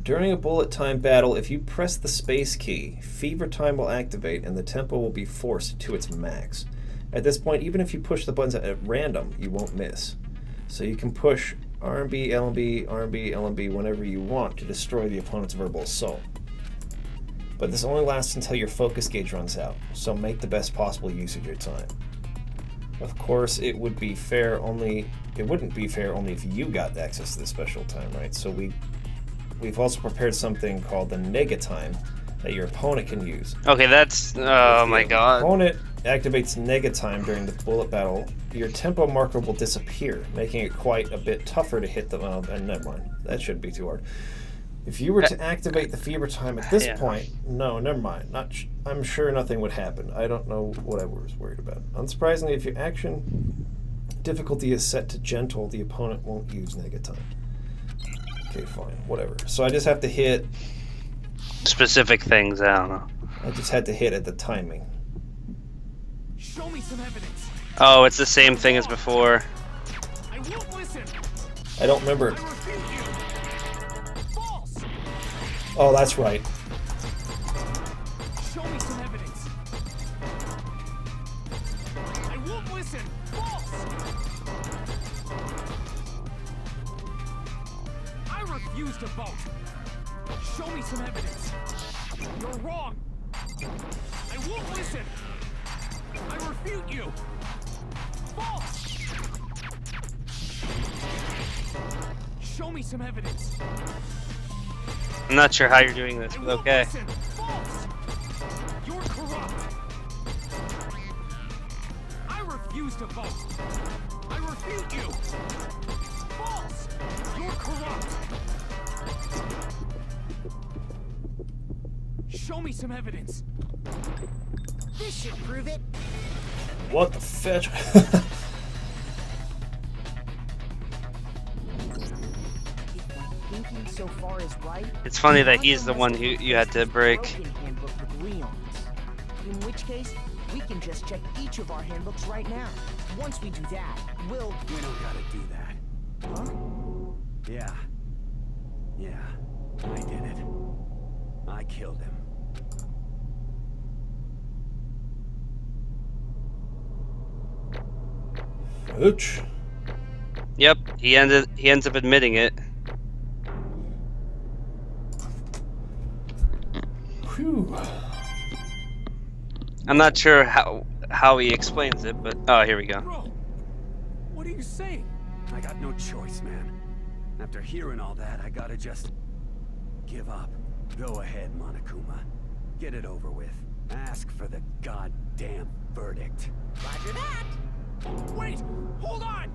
During a bullet time battle, if you press the space key, fever time will activate and the tempo will be forced to its max. At this point, even if you push the buttons at random, you won't miss. So you can push RB, LB, RB, LB whenever you want to destroy the opponent's verbal assault. But this only lasts until your focus gauge runs out, so make the best possible use of your time. Of course, it wouldn't be fair only if you got access to this special time, right? So we've also prepared something called the Nega time that your opponent can use. Okay, that's... Oh my god. If your opponent activates Nega time during the bullet battle, your tempo marker will disappear, making it quite a bit tougher to hit the... and never mind. That shouldn't be too hard. If you were to activate the fever time at this point... No, never mind. I'm sure nothing would happen. I don't know what I was worried about. Unsurprisingly, if your action difficulty is set to gentle, the opponent won't use Nega time. Okay, fine. Whatever. So I just have to hit... Specific things, I don't know. I just had to hit at the timing. Show me some evidence. Oh, it's the same thing as before. I won't listen. I don't remember. I refuse you. False. Oh, that's right. Show me some evidence. I won't listen. False. I refuse to vote. Show me some evidence. You're wrong. I won't listen. I refute you! False! Show me some evidence. I'm not sure how you're doing this, but okay. Listen. False! You're corrupt. I refuse to vote. I refute you. False! You're corrupt. Show me some evidence. This should prove it. What the fetch? Thinking so far is right. It's funny that he's the one who you had to break. Broken handbook with Leon's. In which case, we can just check each of our handbooks right now. Once we do that, We don't gotta do that. Huh? Yeah. Yeah. I did it. I killed him. Ouch. Yep, he ends up admitting it. Whew. I'm not sure how he explains it, but oh, here we go. Bro, what are you saying? I got no choice, man. After hearing all that, I gotta just give up. Go ahead, Monokuma. Get it over with. Ask for the goddamn verdict. Roger that. Wait, hold on.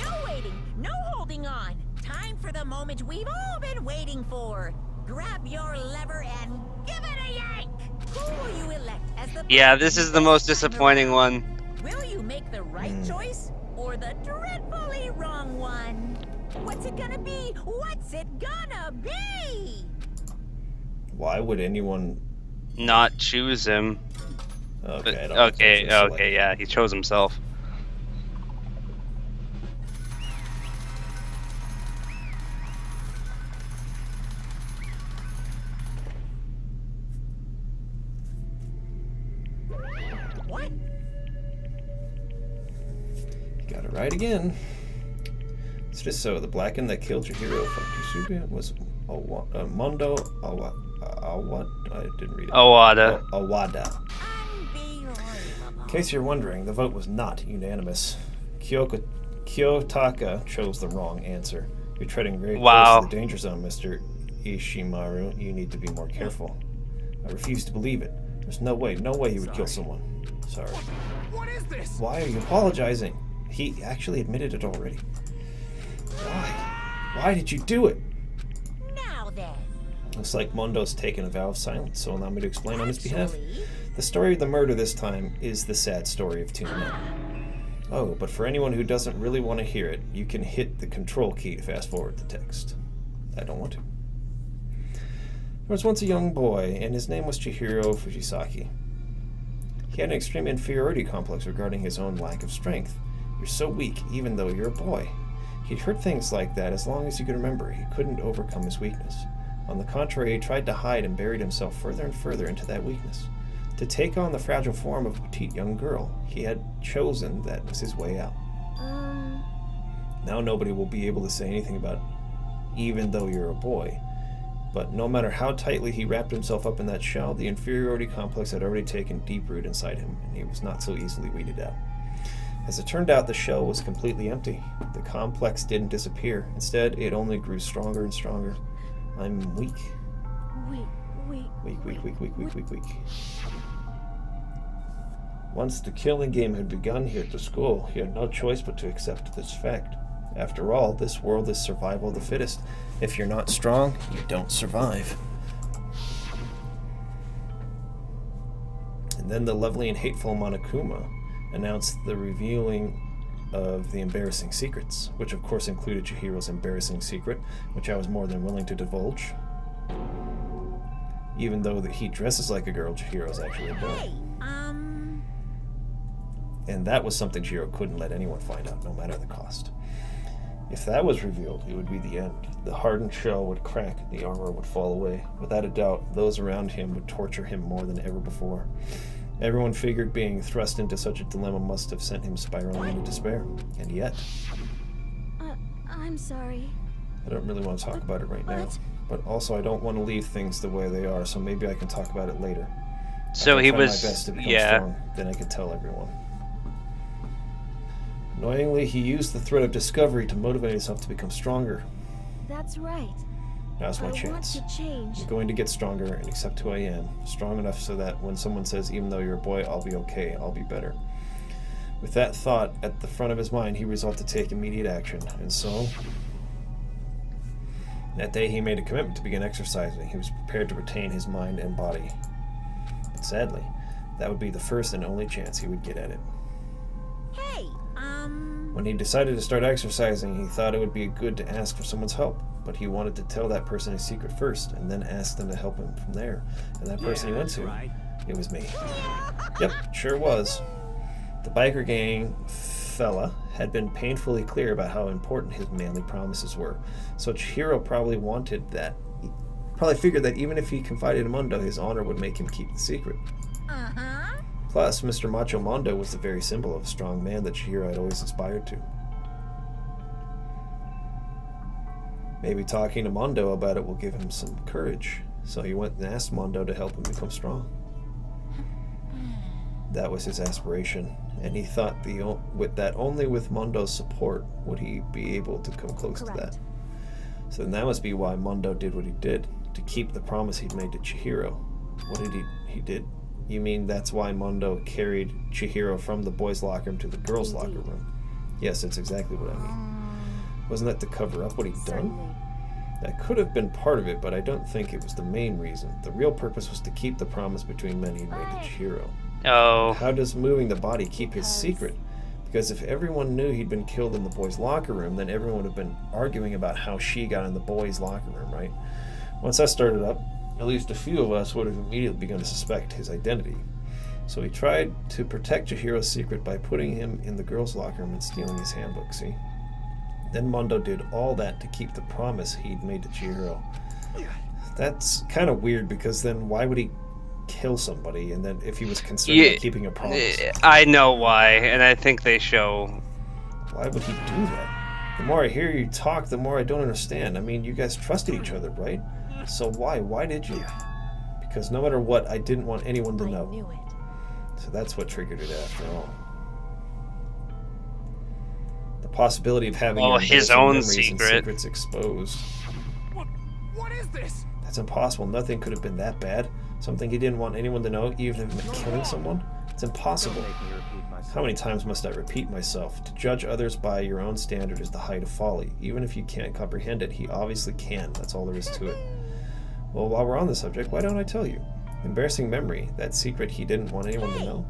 No waiting, no holding on. Time for the moment we've all been waiting for. Grab your lever and give it a yank. Who will you elect as the... Yeah, this is the most disappointing one. Will you make the right choice or the dreadfully wrong one? What's it gonna be? What's it gonna be? Why would anyone Not choose him. Okay, Okay, yeah, he chose himself. What? Got it right again. It's just so the Blacken that killed Chihiro from Kisuga was Mondo Awada. I didn't read it. Awada. Awada. In case you're wondering, the vote was not unanimous. Kiyotaka chose the wrong answer. You're treading very close to the danger zone, Mr. Ishimaru. You need to be more careful. I refuse to believe it. There's no way he would kill someone. Sorry. What is this? Why are you apologizing? He actually admitted it already. Why? Why did you do it? Now then. Looks like Mondo's taken a vow of silence, so allow me to explain on his behalf. The story of the murder this time is the sad story of two men. Oh, but for anyone who doesn't really want to hear it, you can hit the control key to fast forward the text. I don't want to. There was once a young boy, and his name was Chihiro Fujisaki. He had an extreme inferiority complex regarding his own lack of strength. You're so weak, even though you're a boy. He'd heard things like that as long as he could remember. He couldn't overcome his weakness. On the contrary, he tried to hide and buried himself further and further into that weakness. To take on the fragile form of a petite young girl, he had chosen that was his way out. Now nobody will be able to say anything about even though you're a boy. But no matter how tightly he wrapped himself up in that shell, the inferiority complex had already taken deep root inside him, and he was not so easily weeded out. As it turned out, the shell was completely empty. The complex didn't disappear. Instead, it only grew stronger and stronger. I'm weak. Weak. Once the killing game had begun here at the school, he had no choice but to accept this fact. After all, this world is survival of the fittest. If you're not strong, you don't survive. And then the lovely and hateful Monokuma announced the revealing of the embarrassing secrets, which of course included Chihiro's embarrassing secret, which I was more than willing to divulge. Even though that he dresses like a girl, Chihiro's actually a boy. And that was something Chihiro couldn't let anyone find out, no matter the cost. If that was revealed, it would be the end. The hardened shell would crack, and the armor would fall away. Without a doubt, those around him would torture him more than ever before. Everyone figured being thrust into such a dilemma must have sent him spiraling into despair. And yet... I'm sorry. I don't really want to talk about it right now. But also I don't want to leave things the way they are, so maybe I can talk about it later. So I he try was, my best to become yeah. strong, then I could tell everyone. Annoyingly, he used the threat of discovery to motivate himself to become stronger. That's right. Now's my I chance. want to change. I'm going to get stronger and accept who I am. Strong enough so that when someone says, even though you're a boy, I'll be okay, I'll be better. With that thought at the front of his mind, he resolved to take immediate action. And so, that day he made a commitment to begin exercising. He was prepared to retain his mind and body. But sadly, that would be the first and only chance he would get at it. Hey, When he decided to start exercising, he thought it would be good to ask for someone's help. But he wanted to tell that person his secret first, and then ask them to help him from there. And that person he went to, it was me. Yep, sure was. The biker gang fella had been painfully clear about how important his manly promises were. So Chihiro probably figured that even if he confided in Mondo, his honor would make him keep the secret. Plus, Mr. Macho Mondo was the very symbol of a strong man that Chihiro had always aspired to. Maybe talking to Mondo about it will give him some courage. So he went and asked Mondo to help him become strong. That was his aspiration, and he thought that only with Mondo's support would he be able to come close to that. So then that must be why Mondo did what he did, to keep the promise he'd made to Chihiro. What did he did? You mean that's why Mondo carried Chihiro from the boys' locker room to the girls' locker room? Yes, that's exactly what I mean. Wasn't that to cover up what he'd done? That could have been part of it, but I don't think it was the main reason. The real purpose was to keep the promise between men he'd made to Chihiro. Oh. How does moving the body keep his secret? Because if everyone knew he'd been killed in the boys' locker room, then everyone would have been arguing about how she got in the boys' locker room, right? Once that started up, at least a few of us would have immediately begun to suspect his identity. So he tried to protect Chihiro's secret by putting him in the girls' locker room and stealing his handbook, see? Then Mondo did all that to keep the promise he'd made to Chihiro. That's kind of weird, because then why would he kill somebody, and then if he was concerned with keeping a promise? I know why, and I think they show. Why would he do that? The more I hear you talk, the more I don't understand. I mean, you guys trusted each other, right? So why? Why did you? Because no matter what, I didn't want anyone to know. I knew it. So that's what triggered it after all. The possibility of having your his embarrassing own memories and secret. secrets exposed. What is this? That's impossible. Nothing could have been that bad. Something he didn't want anyone to know, even if it meant killing someone? It's impossible. How many times must I repeat myself? To judge others by your own standard is the height of folly. Even if you can't comprehend it, he obviously can. That's all there is to it. Well, while we're on the subject, why don't I tell you? Embarrassing memory, that secret he didn't want anyone to know.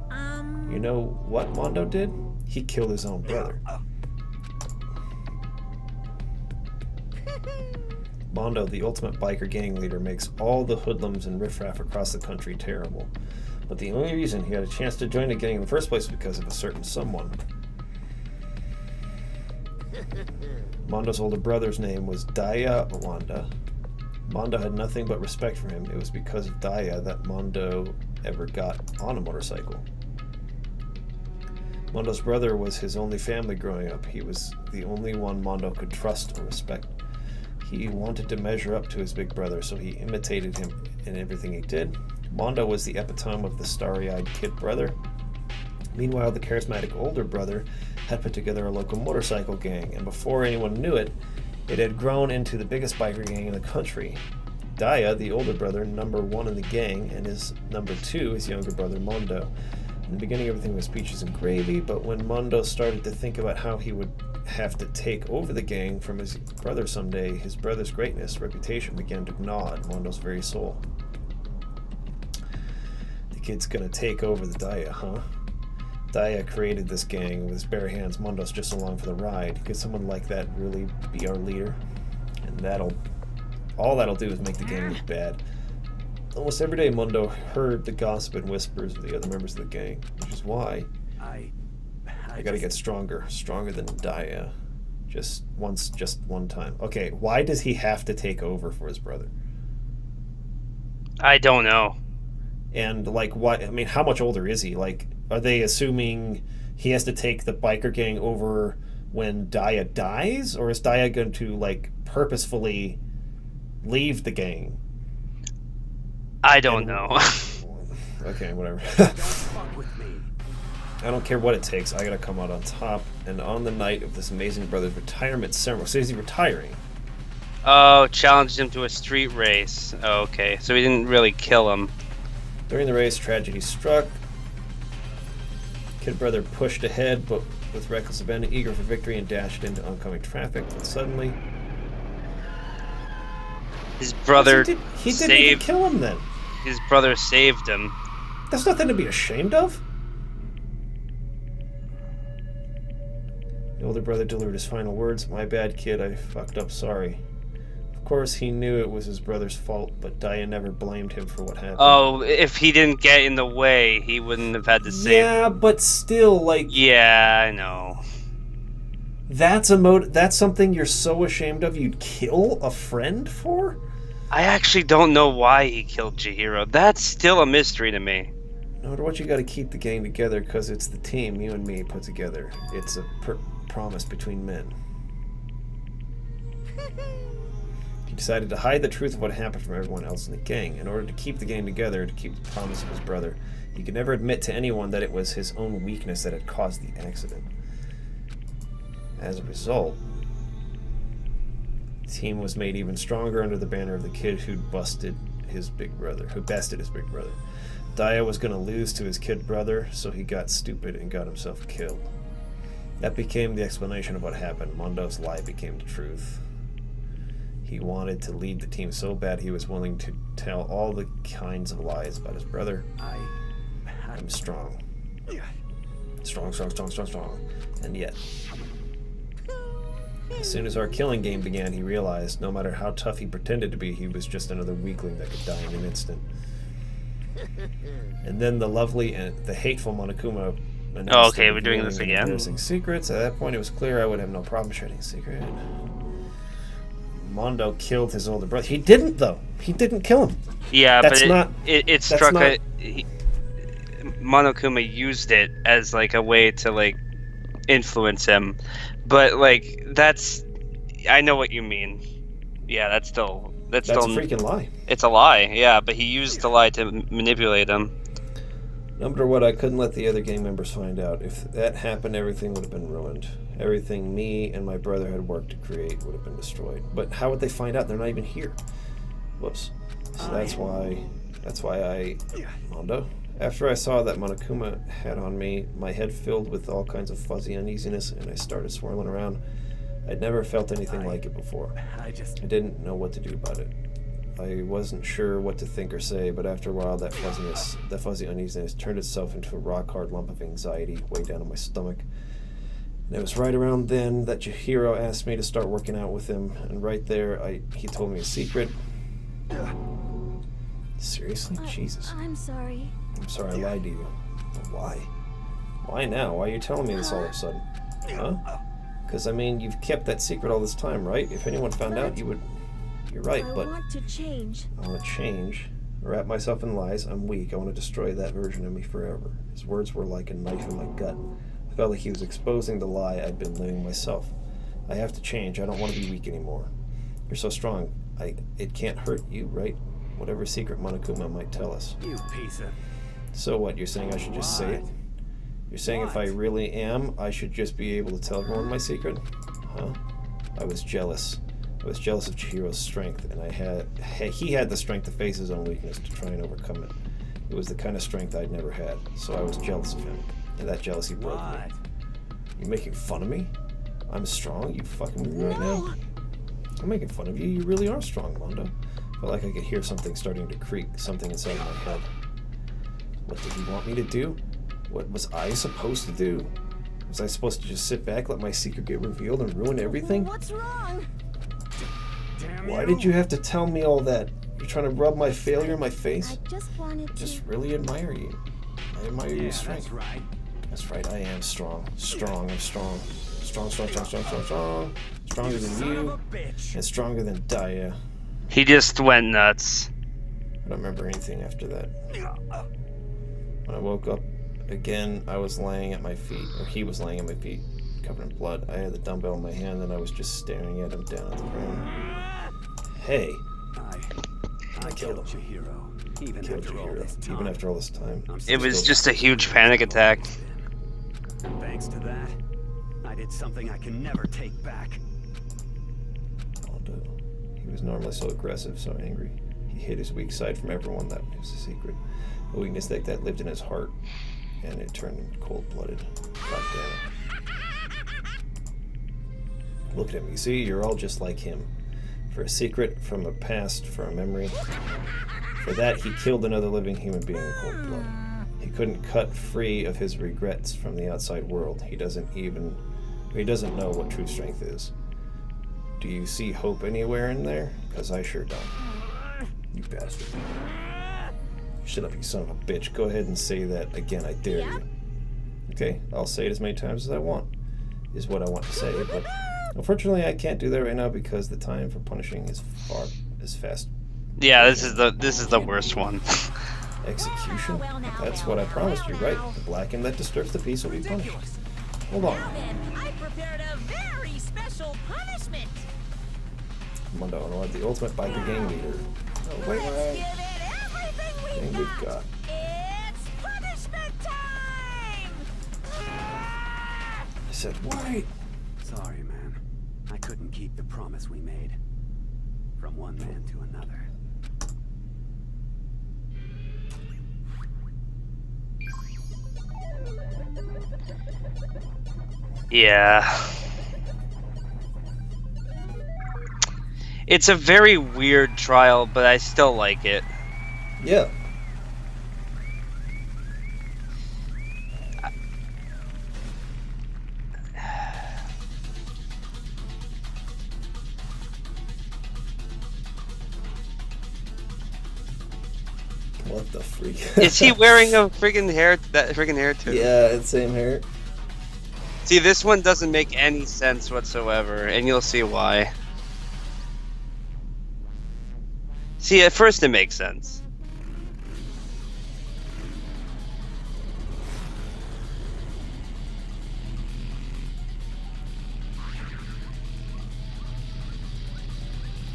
You know what Mondo did? He killed his own brother. Mondo, the ultimate biker gang leader, makes all the hoodlums and riffraff across the country terrible. But the only reason he had a chance to join the gang in the first place was because of a certain someone. Mondo's older brother's name was Daya Awanda. Mondo had nothing but respect for him. It was because of Daya that Mondo ever got on a motorcycle. Mondo's brother was his only family growing up. He was the only one Mondo could trust or respect. He wanted to measure up to his big brother, so he imitated him in everything he did. Mondo was the epitome of the starry-eyed kid brother. Meanwhile, the charismatic older brother had put together a local motorcycle gang, and before anyone knew it, it had grown into the biggest biker gang in the country. Daya, the older brother, number one in the gang, and his number two, his younger brother, Mondo. In the beginning, everything was peaches and gravy, but when Mondo started to think about how he would have to take over the gang from his brother someday, his brother's greatness, reputation began to gnaw at Mondo's very soul. The kid's gonna take over the Daya, huh? Daya created this gang with his bare hands. Mondo's just along for the ride. Could someone like that really be our leader? And all that'll do is make the gang look bad. Almost every day, Mondo heard the gossip and whispers of the other members of the gang, which is why I gotta get stronger than Daya. Just one time. Okay, why does he have to take over for his brother? I don't know. And like, what? I mean, how much older is he? Like, are they assuming he has to take the biker gang over when Daya dies, or is Daya going to like purposefully leave the gang? I don't know. Okay, whatever. Don't fuck with me. I don't care what it takes. I gotta come out on top. And on the night of this amazing brother's retirement ceremony, so is he retiring? Oh, challenged him to a street race. Oh, okay, so he didn't really kill him. During the race, tragedy struck. Kid brother pushed ahead, but with reckless abandon, eager for victory, and dashed into oncoming traffic. But suddenly, his brother he didn't saved. even kill him. Then His brother saved him. that's nothing to be ashamed of. The older brother delivered his final words. "My bad, kid. I fucked up. Sorry." Of course, he knew it was his brother's fault, but Daya never blamed him for what happened. Oh, if he didn't get in the way, he wouldn't have had to save. Yeah, but still, like, Yeah, I know. that's something you're so ashamed of you'd kill a friend for? I actually don't know why he killed Chihiro. That's still a mystery to me. No matter what, you got to keep the gang together because it's the team you and me put together. It's a promise between men. He decided to hide the truth of what happened from everyone else in the gang. In order to keep the gang together, to keep the promise of his brother, he could never admit to anyone that it was his own weakness that had caused the accident. As a result, the team was made even stronger under the banner of the kid who bested his big brother. Daya was going to lose to his kid brother, so he got stupid and got himself killed. That became the explanation of what happened. Mondo's lie became the truth. He wanted to lead the team so bad he was willing to tell all the kinds of lies about his brother. I'm strong. Strong. And yet, as soon as our killing game began, he realized no matter how tough he pretended to be, he was just another weakling that could die in an instant. And then the lovely and the hateful Monokuma announced Oh, okay, we're doing this again? embarrassing secrets. At that point, it was clear I would have no problem sharing a secret. Mondo killed his older brother. He didn't, though. He didn't kill him. Yeah, That's but it struck not- Monokuma used it as like a way to like influence him, but like that's I know what you mean. Yeah, that's still a freaking lie. It's a lie. Yeah, but he used the lie to manipulate him. No matter what, I couldn't let the other gang members find out. If that happened, everything would have been ruined. Everything me and my brother had worked to create would have been destroyed. But how would they find out? They're not even here. Whoops. So that's why Mondo. After I saw that Monokuma had on me, my head filled with all kinds of fuzzy uneasiness, and I started swirling around. I'd never felt anything like it before. I didn't know what to do about it. I wasn't sure what to think or say, but after a while, that fuzzy uneasiness turned itself into a rock-hard lump of anxiety way down in my stomach. And it was right around then that Chihiro asked me to start working out with him, and right there, he told me a secret. Seriously? Jesus. I'm sorry. I'm sorry I lied to you. Why? Why now? Why are you telling me this all of a sudden? Huh? Because, I mean, you've kept that secret all this time, right? If anyone found out, you would... You're right, but... I want to change. I want to change. Wrap myself in lies. I'm weak. I want to destroy that version of me forever. His words were like a knife in my gut. I felt like he was exposing the lie I'd been living myself. I have to change. I don't want to be weak anymore. You're so strong. It can't hurt you, right? Whatever secret Monokuma might tell us. You piece of... So what, you're saying I should just say it? You're saying if I really am, I should just be able to tell everyone my secret? Huh? I was jealous. I was jealous of Chihiro's strength, and he had the strength to face his own weakness to try and overcome it. It was the kind of strength I'd never had, so I was jealous of him, and that jealousy broke me. You making fun of me? I'm strong? You fucking with me right now? I'm making fun of you. You really are strong, Mondo. Felt like I could hear something starting to creak, something inside my head. What did he want me to do? What was I supposed to do? Was I supposed to just sit back, let my secret get revealed, and ruin everything? What's wrong? Why did you have to tell me all that? You're trying to rub my failure in my face? I just wanted to... Just really admire you. I admire your strength. That's right. That's right, I am strong. I'm strong. Strong. Stronger than you, and stronger than Daya. He just went nuts. I don't remember anything after that. When I woke up again, I was laying at my feet, or he was laying at my feet, covered in blood. I had the dumbbell in my hand, and I was just staring at him down at the ground. Hey. I killed him. Chihiro, even Killed after all Chihiro. this time. Even after all this time. It was just a huge panic attack. And thanks to that, I did something I can never take back. Mondo. He was normally so aggressive, so angry. He hid his weak side from everyone. That was a secret. A weakness that lived in his heart. And it turned him cold-blooded. God damn it. Look at him. You see, you're all just like him. For a secret, from a past, for a memory. For that, he killed another living human being in cold blood. He couldn't cut free of his regrets from the outside world. He doesn't know what true strength is. Do you see hope anywhere in there? Because I sure don't. You bastard. Shut up, you son of a bitch. Go ahead and say that again, I dare you. Okay, I'll say it as many times as I want, is what I want to say, but unfortunately I can't do that right now because the time for punishing is fast. Yeah, this is the worst one. Execution? That's what I promised you, right? The blackened that disturbs the peace will be punished. Hold on. Now then, I prepared a very special punishment. Mondo, I want the ultimate biker gang leader. Oh, wait, Let's give it everything Thing we've got. It's punishment time! I said, wait. Sorry, man. I couldn't keep the promise we made. From one man to another. Yeah. It's a very weird trial, but I still like it. Yeah. What the freak? Is he wearing a friggin' hair? That friggin' hair too? Yeah, it's same hair. See, this one doesn't make any sense whatsoever, and you'll see why. See, at first it makes sense.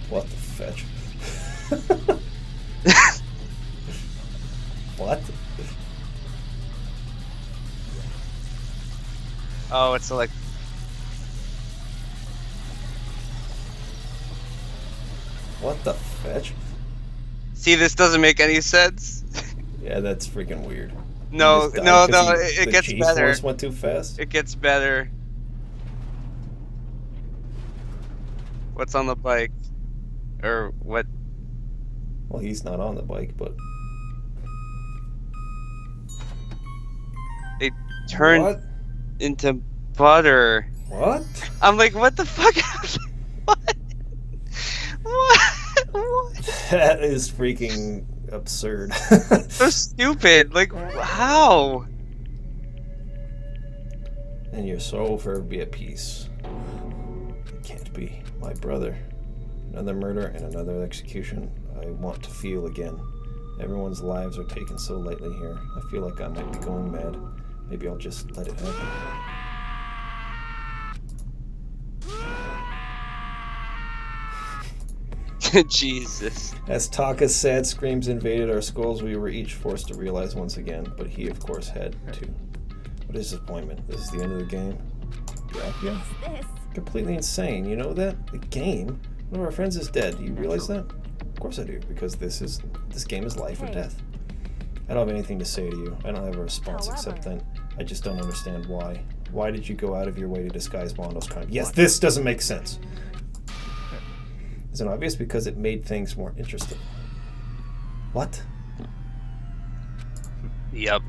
What the fetch? What? Oh, it's like... What the fetch? See, this doesn't make any sense. Yeah, that's freaking weird. No, He just no, died no, 'cause it the gets better. G-force went too fast. It gets better. What's on the bike? Or what? Well, he's not on the bike, but... They turned What? into butter. What? I'm like, what the fuck? What? What? What? That is freaking absurd. So stupid. Like, how? And your soul forever be at peace. It can't be. My brother. Another murder and another execution. I want to feel again. Everyone's lives are taken so lightly here. I feel like I might be going mad. Maybe I'll just let it happen. Jesus. As Taka's sad screams invaded our skulls, we were each forced to realize once again, but he of course had to. What a disappointment. This is the end of the game. Yeah. Completely insane. You know that? The game? One of our friends is dead. Do you realize that? Of course I do, because this game is life or death. I don't have anything to say to you. I don't have a response except then I just don't understand why. Why did you go out of your way to disguise Mondo's crime? Yes, this doesn't make sense. Is it obvious? Because it made things more interesting. What? Yep.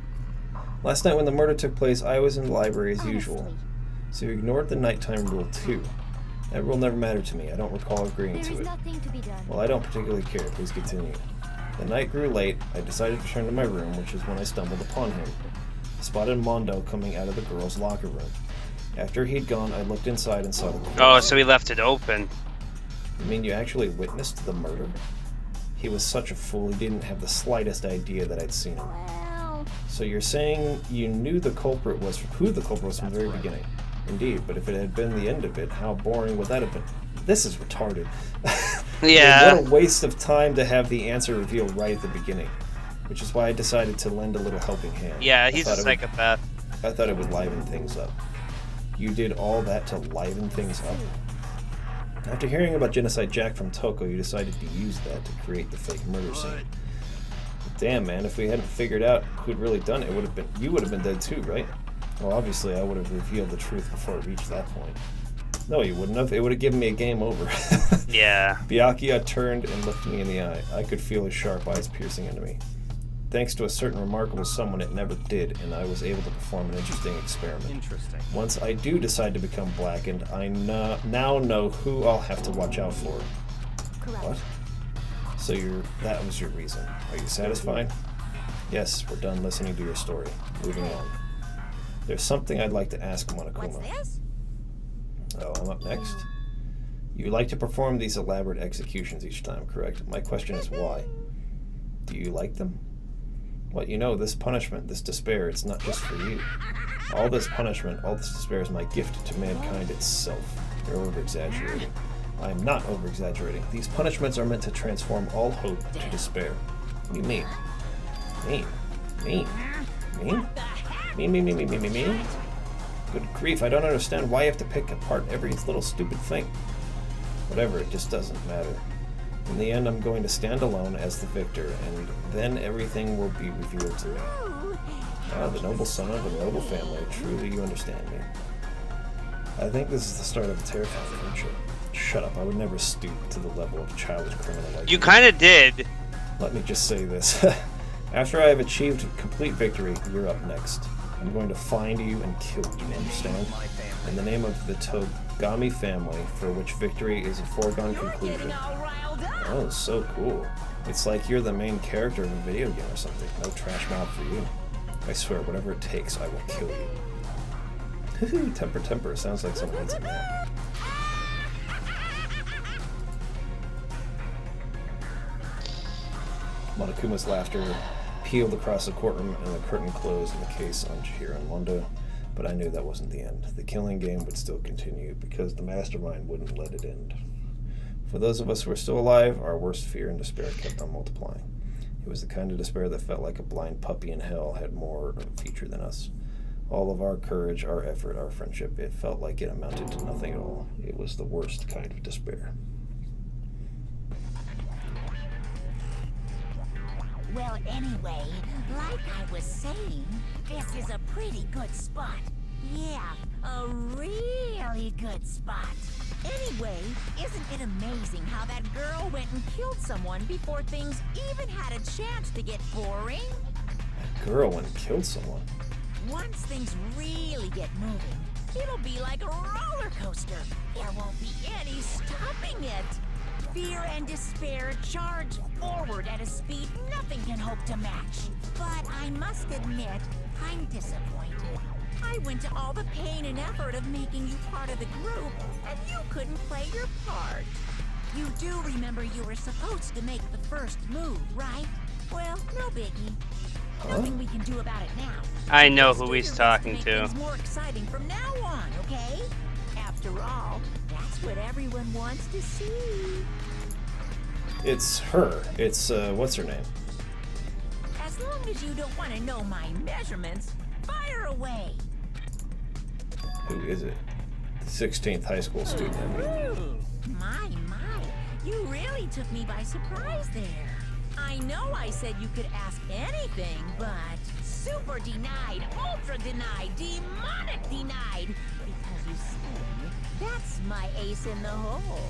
Last night when the murder took place, I was in the library as usual. So you ignored the nighttime rule too. That rule never mattered to me. I don't recall agreeing to it. Well, I don't particularly care. Please continue. The night grew late. I decided to return to my room, which is when I stumbled upon him. I spotted Mondo coming out of the girls' locker room. After he'd gone, I looked inside and saw the corpse. Oh, so he left it open. You mean you actually witnessed the murder? He was such a fool, he didn't have the slightest idea that I'd seen him. So you're saying you knew who the culprit was from the very beginning? Indeed, but if it had been the end of it, how boring would that have been? This is retarded. Yeah. What a waste of time to have the answer revealed right at the beginning. Which is why I decided to lend a little helping hand. Yeah, he's a psychopath. I thought it would liven things up. You did all that to liven things up? After hearing about Genocide Jack from Toko, you decided to use that to create the fake murder scene. Damn, man, if we hadn't figured out who'd really done it, you would have been dead too, right? Well, obviously, I would have revealed the truth before it reached that point. No, you wouldn't have. It would have given me a game over. Yeah. Byakuya turned and looked me in the eye. I could feel his sharp eyes piercing into me. Thanks to a certain remarkable someone, it never did, and I was able to perform an interesting experiment. Interesting. Once I do decide to become blackened, I now know who I'll have to watch out for. Correct. What? So that was your reason. Are you satisfied? Yes, we're done listening to your story. Moving on. There's something I'd like to ask Monokuma. What's this? Oh, I'm up next. You like to perform these elaborate executions each time, correct? My question is why? Do you like them? Well, you know, this punishment, this despair, it's not just for you. All this punishment, all this despair is my gift to mankind itself. You're over-exaggerating. I am not over-exaggerating. These punishments are meant to transform all hope to despair. What do you mean? Mean? Mean? Mean? Good grief, I don't understand why you have to pick apart every little stupid thing. Whatever, it just doesn't matter. In the end, I'm going to stand alone as the victor, and then everything will be revealed to me. Ah, the noble son of a noble family. Truly, you understand me. I think this is the start of a terrifying future. Shut up, I would never stoop to the level of a childish criminal like you. Kind of did. Let me just say this. After I have achieved complete victory, you're up next. I'm going to find you and kill you, understand? In the name of the Togami family, for which victory is a foregone conclusion. Oh, so cool. It's like you're the main character of a video game or something. No trash mouth for you. I swear, whatever it takes, I will kill you. Temper. Sounds like someone needs a nap. Monokuma's laughter peeled across the courtroom, and the curtain closed in the case on Chihiro and Mondo. But I knew that wasn't the end. The killing game would still continue, because the mastermind wouldn't let it end. For those of us who were still alive, our worst fear and despair kept on multiplying. It was the kind of despair that felt like a blind puppy in hell had more of a feature than us. All of our courage, our effort, our friendship, it felt like it amounted to nothing at all. It was the worst kind of despair. Well, anyway, like I was saying, this is a pretty good spot. Yeah, a really good spot. Anyway, isn't it amazing how that girl went and killed someone before things even had a chance to get boring? That girl went and killed someone? Once things really get moving, it'll be like a roller coaster. There won't be any stopping it. Fear and despair charge forward at a speed nothing can hope to match. But I must admit, I'm disappointed. I went to all the pain and effort of making you part of the group, and you couldn't play your part. You do remember you were supposed to make the first move, right? Well, no biggie. Nothing we can do about it now. I know who he's talking to. Things more exciting from now on, okay? After all, that's what everyone wants to see. It's her. It's, what's her name? As long as you don't want to know my measurements, fire away. Who is it? The 16th high school student, I mean. My, you really took me by surprise there. I know I said you could ask anything, but super denied, ultra denied, demonic denied. Because you see, that's my ace in the hole.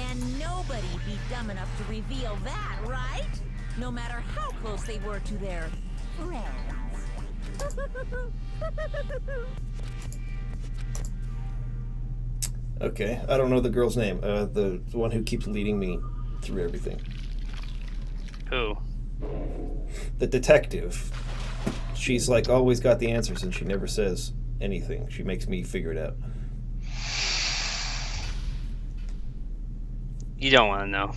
And nobody'd be dumb enough to reveal that, right? No matter how close they were to their friends. Okay, I don't know the girl's name. The one who keeps leading me through everything. Who? The detective. She's like always got the answers and she never says anything. She makes me figure it out. You don't want to know.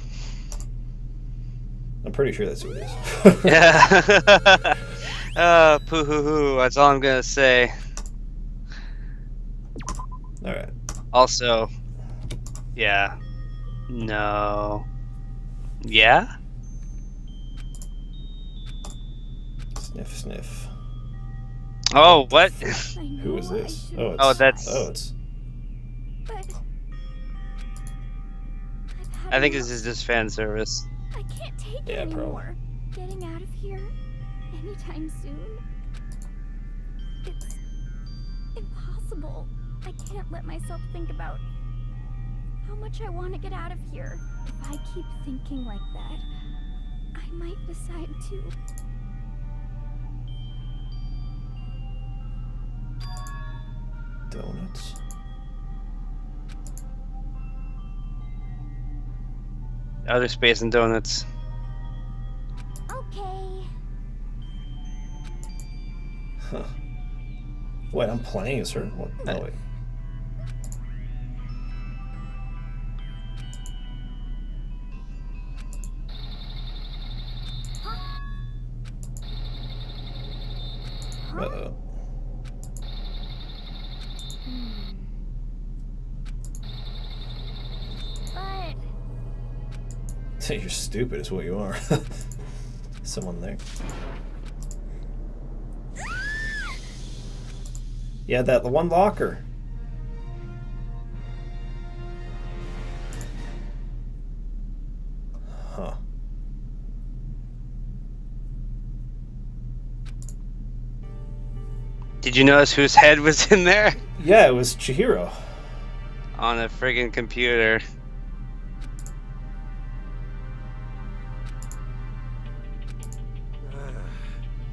I'm pretty sure that's who it is. Yeah. Poo-hoo-hoo. That's all I'm going to say. Alright. Also, yeah. No. Yeah? Sniff, sniff. Oh, what? Who is this? Oh, that's... But I think this is just fan service. I can't take it Yeah, anymore. Getting out of here anytime soon. It's impossible. I can't let myself think about how much I want to get out of here. If I keep thinking like that, I might decide to. Donuts. Outer space and donuts. Okay. Huh. Wait, I'm playing a certain one. No, wait. Uh-oh. But You're stupid is what you are. Someone there. Yeah, the one locker. Huh. Did you notice whose head was in there? Yeah, it was Chihiro. On a friggin' computer.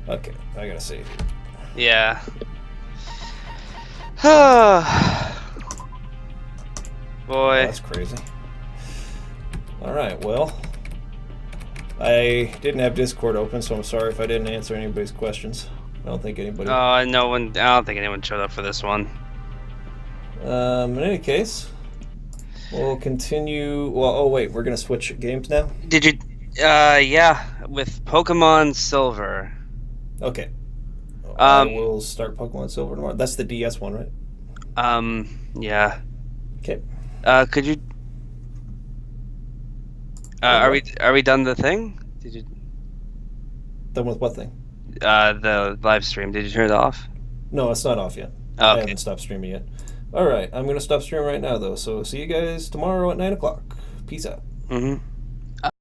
Okay, I gotta save it. Yeah. Boy. That's crazy. Alright, well. I didn't have Discord open, so I'm sorry if I didn't answer anybody's questions. I don't think anybody... I don't think anyone showed up for this one. In any case, we'll continue... Well, oh wait, we're gonna switch games now? Did you... yeah, with Pokemon Silver. Okay. I will start Pokemon Silver tomorrow. That's the DS one, right? Yeah. Okay. Could you... are we done the thing? Did you... Done with what thing? The live stream. Did you turn it off? No, it's not off yet. Oh, okay. I haven't stopped streaming yet. Alright, I'm gonna stop streaming right now, though. So see you guys tomorrow at 9 o'clock. Peace out. Mm-hmm.